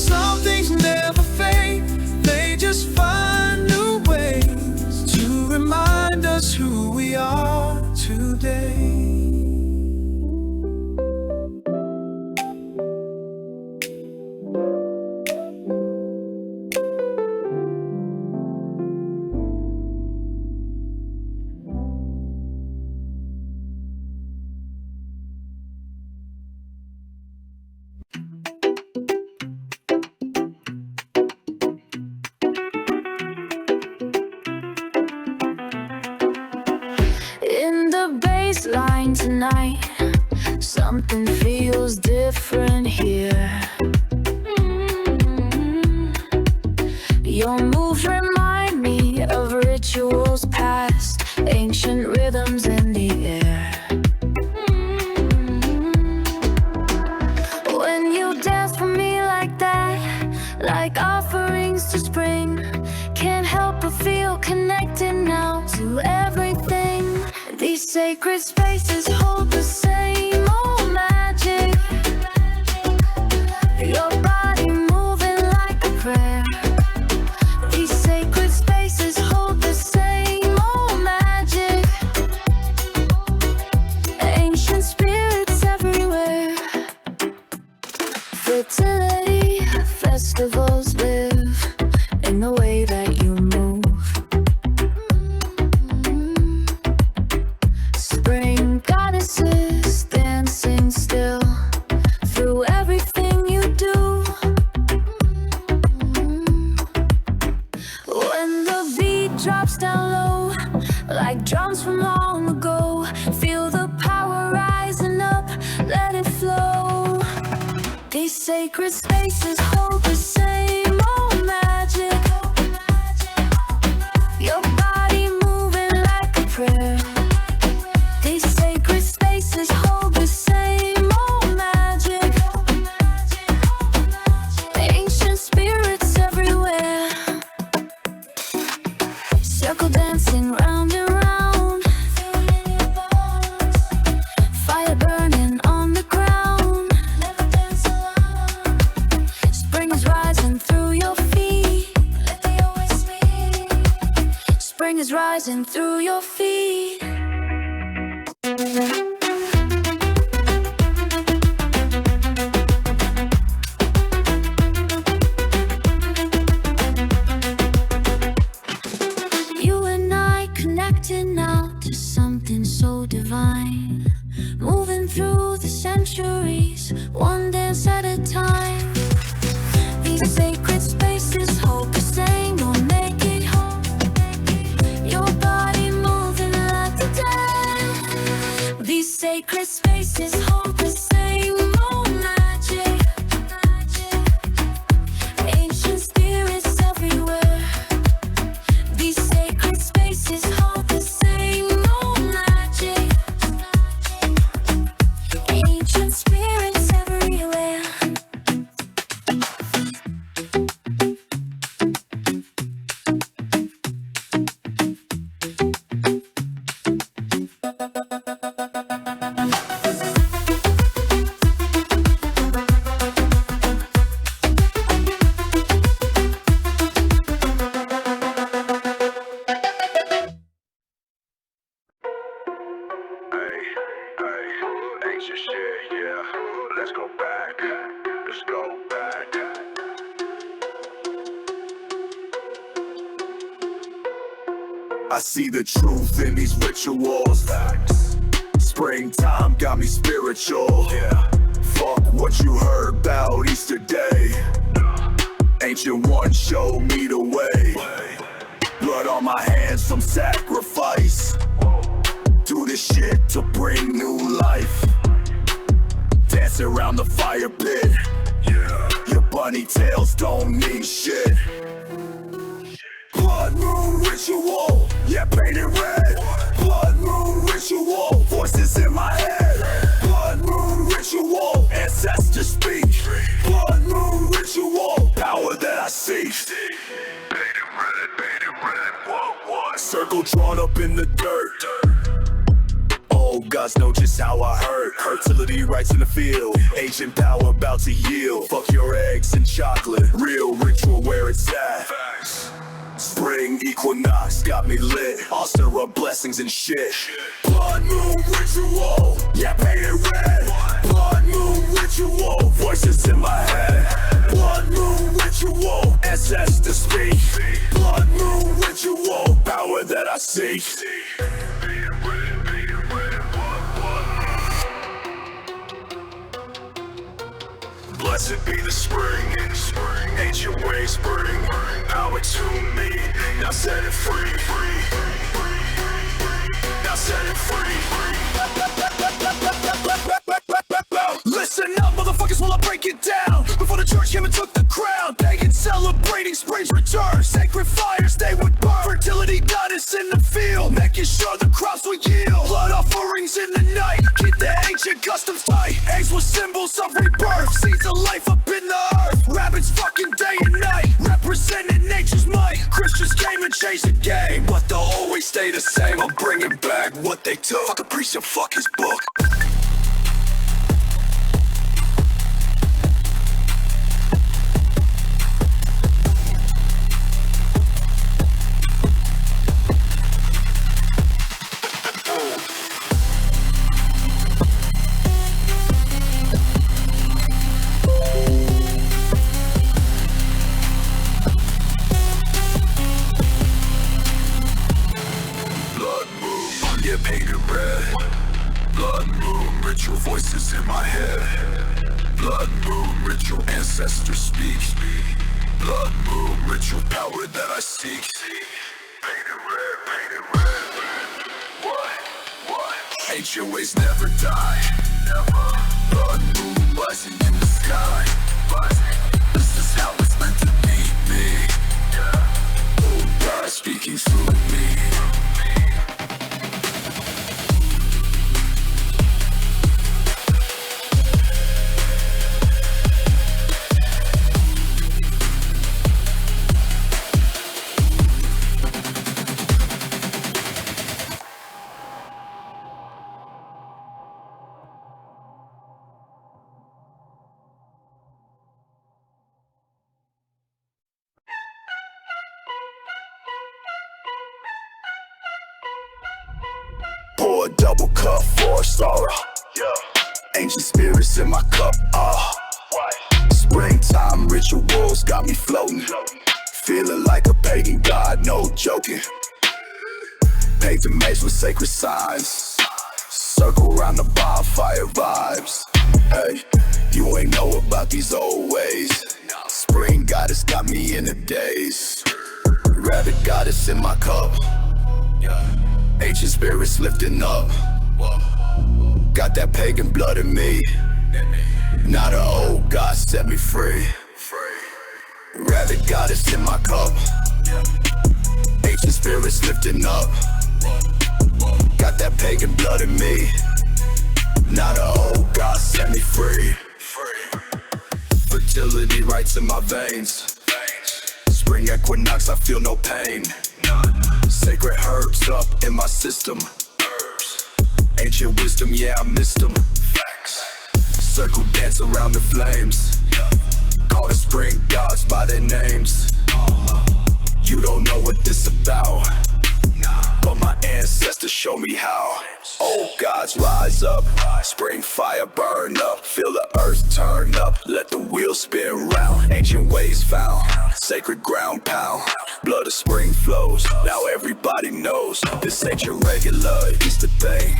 Some things never fade, they just find new ways to remind us who we are today. In the baseline tonight, something feels different here. Your moves remind me of rituals past, ancient rhythms in the air. When you dance for me like that, like offerings to spring, can't help but feel connected now to everything. These sacred spaces hold the same old magic. Your body moving like a prayer. These sacred spaces hold the same old magic. Ancient spirits everywhere. Fertility festivals live in the way that you move. Spring goddesses dancing still through everything you do. When the beat drops down low, like drums from long ago, feel the power rising up, let it flow. These sacred spaces hold the same old magic. Your body moving like a prayer. These sacred spaces hold the same old magic. Ancient spirits everywhere. Circle dancing round and round. Fire burning on the ground. Spring is rising through your feet. Spring is rising through your feet. You and I connected now to something so divine, moving through the centuries, one dance at a time. These sacred spaces hold the same, we'll make it home. Your body moving like the dead. These sacred spaces hold the same old magic. Ancient spirits everywhere. These sacred spaces hold the same old magic. Ancient spirits everywhere. Ancient shit, yeah. Let's go back. Let's go back. I see the truth in these rituals. Springtime got me spiritual. Yeah. Fuck What you heard about Easter Day? Ancient One showed me the way. Blood on my hands from sacrifice. Do this shit to bring new life. Dance around the fire pit. Your bunny tails don't mean shit. Blood moon ritual, yeah, painted red. Blood moon ritual, voices in my head. Blood moon ritual, ancestors speak. Blood moon ritual, power that I seek. Painted red, what? Circle drawn up in the dirt. Oh, gods know just how I hurt. Fertility rights in the field. Ancient power about to yield. Fuck your eggs and chocolate. Real ritual where it's at. Spring equinox got me lit. I'll stir up blessings and shit. Blood moon ritual, yeah, painted red. Blood moon ritual, voices in my head. Blood moon ritual, ancestors speak. Blood moon ritual, power that I seek. Blessed be the spring, ancient ways spring, power to me, now set it free, now set it free. Listen up, motherfuckers, while I break it down. Before the church came and took the crown, pagans celebrating spring's return. Sacred fires, they would burn. Fertility goddess in the field, making sure the crops would yield. Blood offerings in the night, keep the ancient customs tight. Eggs were symbols of rebirth, seeds of life up in the earth. Rabbits fucking day and night, representing nature's might. Christians came and changed the game, but they'll always stay the same. I'm bringing back what they took. Fuck a priest and fuck his book. Voices in my head. Blood moon ritual, ancestors speak. Blood moon ritual, power that I seek. Painted red. What? Ancient ways never die. Never. Blood moon rising in the sky. This is how it's meant to be. Me. Yeah. Oh, God speaking through me. Pour a double cup for sorrow. Ancient spirits in my cup. Springtime rituals got me floating. Feeling like a pagan god, no joking. Paved the maze with sacred signs. Circle around the bonfire vibes. Hey, you ain't know about these old ways. Spring goddess got me in the days. Rabbit goddess in my cup. Ancient spirits lifting up. Got that pagan blood in me. Now the old God set me free. Rabbit goddess in my cup. Ancient spirits lifting up. Got that pagan blood in me. Now the old God set me free. Fertility rights in my veins. Spring equinox, I feel no pain. Sacred herbs up in my system. Ancient wisdom, yeah, I missed them. Circle dance around the flames. Call the spring gods by their names. You don't know what this about, but my ancestors show me how. Old gods rise up, spring fire burn up. Feel the earth turn up, let the wheels spin round. Ancient ways found, sacred ground pound. Blood of spring flows, now everybody knows. This ain't your regular Easter thing.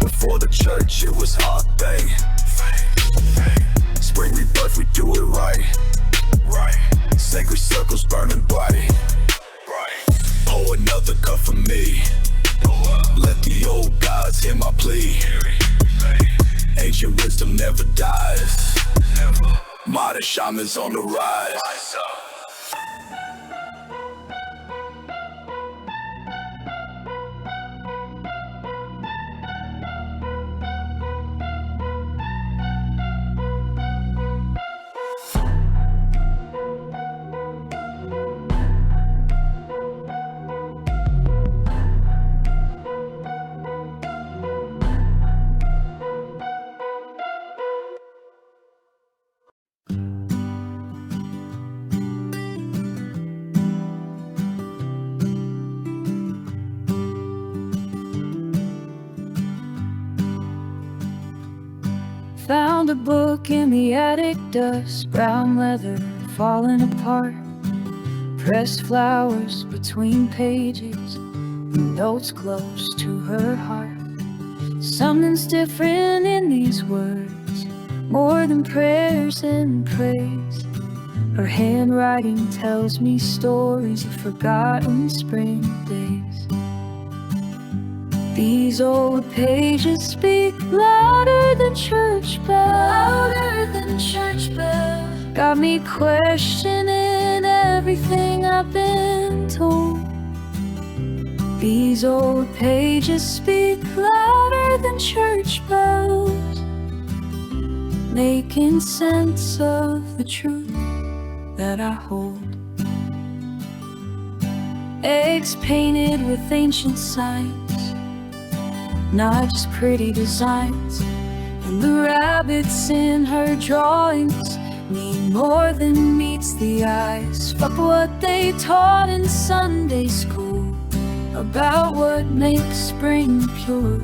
Before the church it was hard thing. circle's burning bright. Pour another cup for me. Let the old gods hear my plea. Ancient wisdom never dies. Modern shamans on the rise. Found a book in the attic, dust, brown leather falling apart. Pressed flowers between pages, notes close to her heart. Something's different in these words, more than prayers and praise. Her handwriting tells me stories of forgotten spring days. These old pages speak louder than church bells. Louder than church bells. Got me questioning everything I've been told. These old pages speak louder than church bells, making sense of the truth that I hold. Eggs painted with ancient signs, not just pretty designs. And the rabbits in her drawings mean more than meets the eyes. Fuck what they taught in Sunday school about what makes spring pure.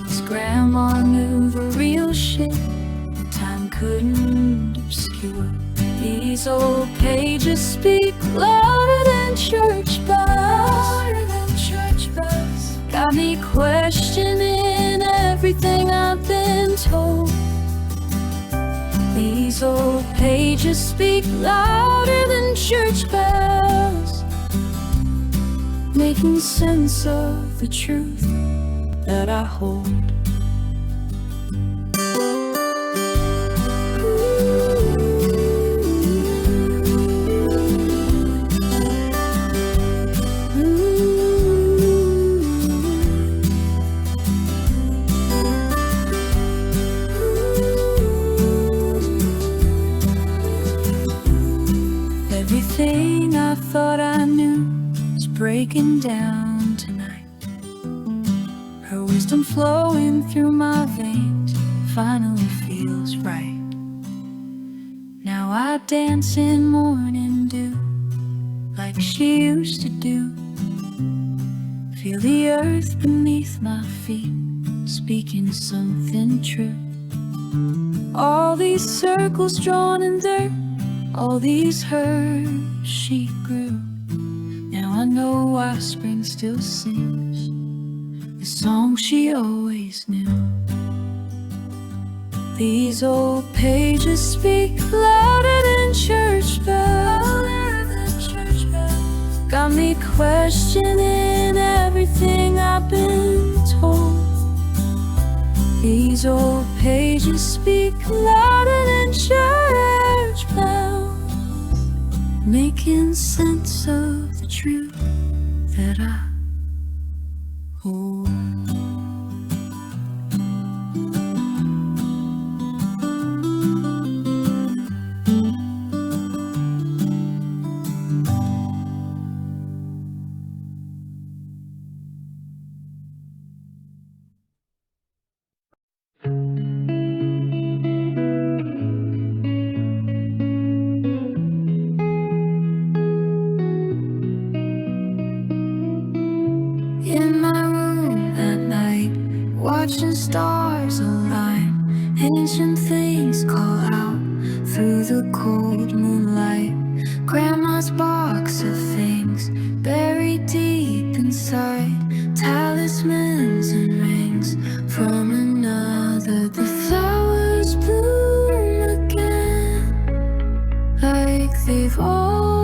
'Cause grandma knew the real shit time couldn't obscure. These old pages speak louder than church bells. Got me questioning everything I've been told. These old pages speak louder than church bells, making sense of the truth that I hold. Everything I thought I knew is breaking down tonight. Her wisdom flowing through my veins finally feels right. Now I dance in morning dew like she used to do. Feel the earth beneath my feet speaking something true. All these circles drawn in dirt, all these herbs she grew. Now I know why spring still sings the song she always knew. These old pages speak louder than church bells. Got me questioning everything I've been told. These old pages speak louder than church bells, making sense of the truth that I hold. In my room at night, watching stars align, ancient things call out through the cold moonlight. Grandma's box of things buried deep inside, talismans and rings from another. The flowers bloom again like they've always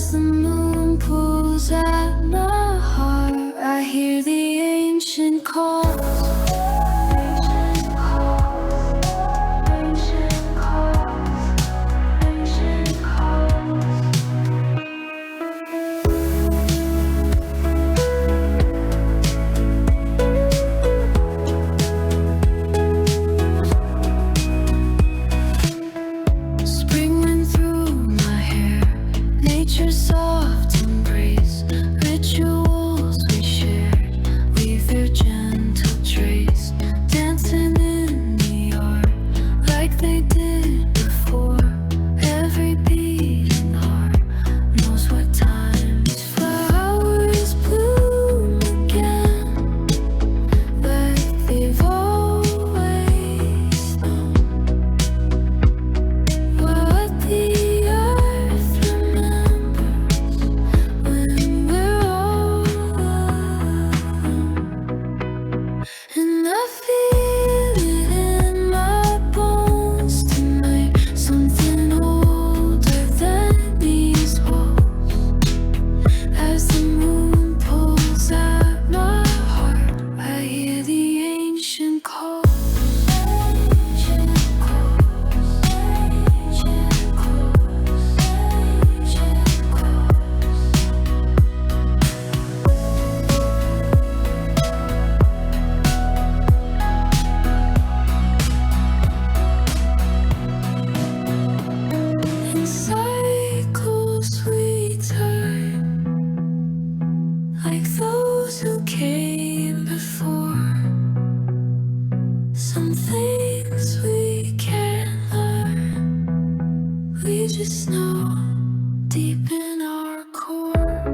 As the moon pulls at my heart, I hear the ancient calls. Soft embrace, rituals we shared, leave their gentle trace, dancing in the yard like they did before. Every beating heart knows what time is. Flowers bloom again, like they've always known. What the earth when we're all alone. And I feel it in my bones tonight, something older than these walls. As the moon pulls at my heart, I hear the ancient calls. Ancient calls, ancient calls, ancient calls. In cycles we turn, like those who came before. Some things we can't learn, we just know deep in our core.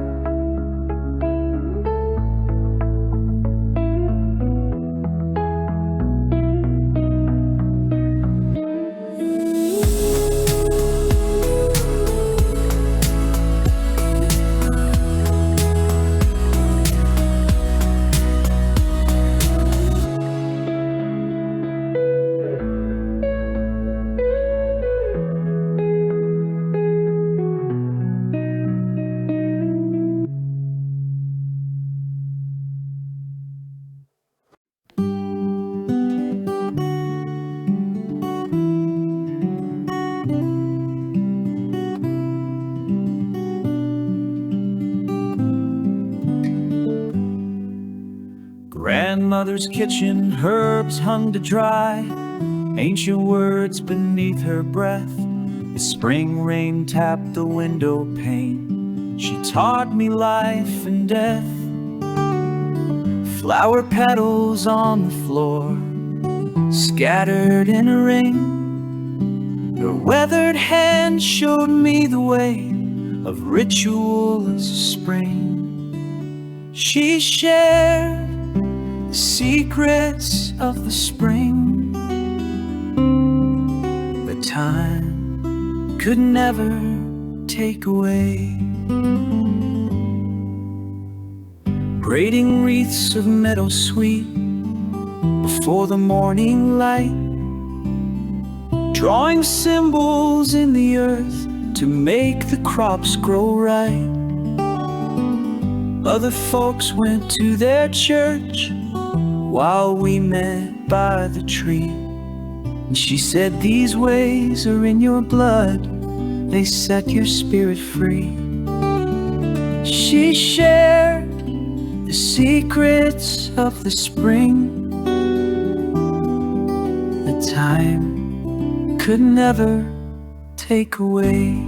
Grandmother's kitchen, herbs hung to dry, ancient words beneath her breath. The spring rain tapped the window pane. She taught me life and death. Flower petals on the floor, scattered in a ring. Her weathered hand showed me the way of rituals of spring. She shared the secrets of the spring that time could never take away. Braiding wreaths of meadowsweet before the morning light, drawing symbols in the earth to make the crops grow right. Other folks went to their church while we met by the tree. And she said, these ways are in your blood, they set your spirit free. She shared the secrets of the spring that time could never take away.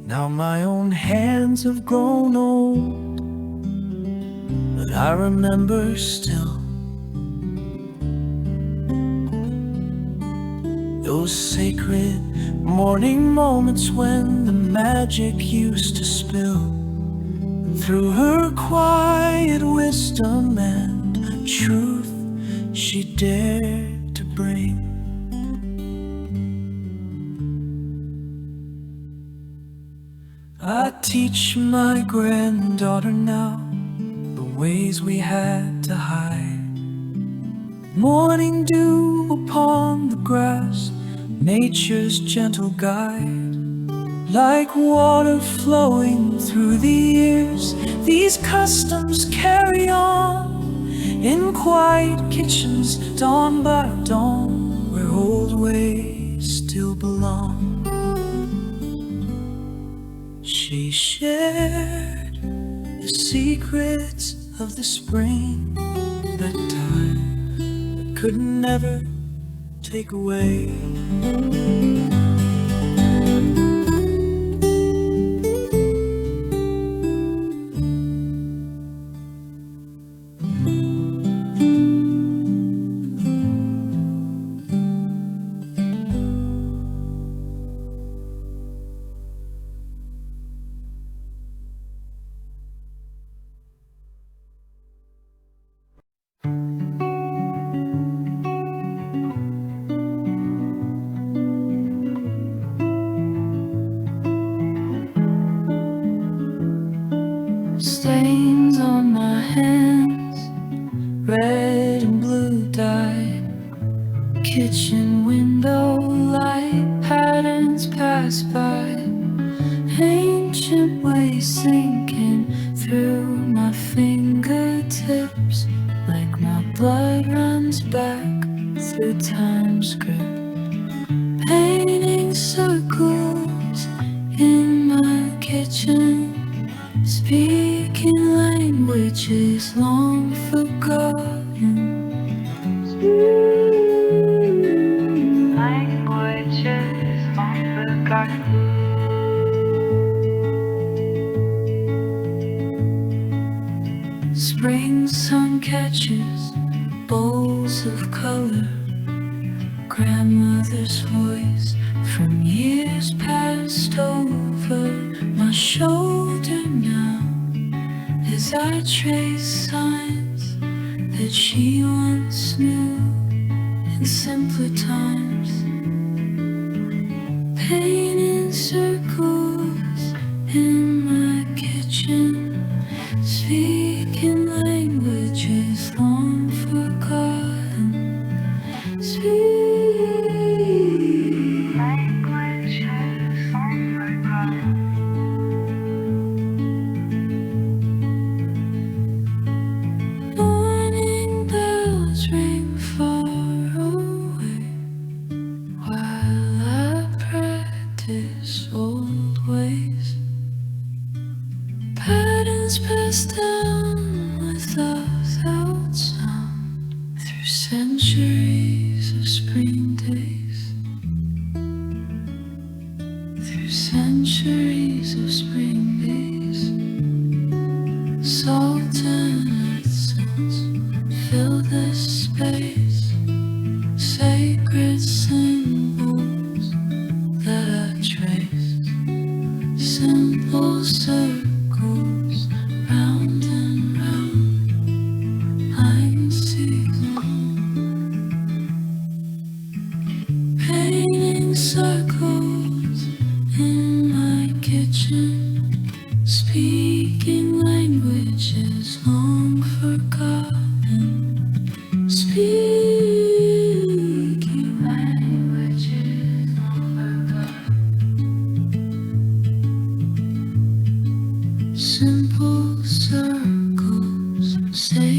Now my own hands have grown old, but I remember still those sacred morning moments when the magic used to spill through her quiet wisdom and truth she dared to bring. I teach my granddaughter now the ways we had to hide. Morning dew upon the grass, nature's gentle guide. Like water flowing through the years, these customs carry on in quiet kitchens, dawn by dawn, where old ways still belong. She shared the secrets of the spring that time could never take away. Stains on my hands, red and blue dyed. Kitchen window light patterns pass by. Ancient ways sinking through my fingertips, like my blood runs back through time's grip. Painting circles in my kitchen, speaking languages long forgotten. Languages long forgotten. Spring sun catches bowls of color, grandmother's voice from years past over my shoulder now, as I trace signs that she once knew in simpler times. Painting circles in my kitchen, speaking languages long forgotten. Speak languages long forgotten. Morning bells ring far away while I practice old ways. Patterns passed down without sound through centuries of spring days. Through centuries of spring days. Salt and earth sounds fill this space. Sacred symbols that I trace. Simple circles round and round. I can see them. Painting circles in my kitchen, speaking languages long forgotten. Speaking languages long forgotten. Simple circles, say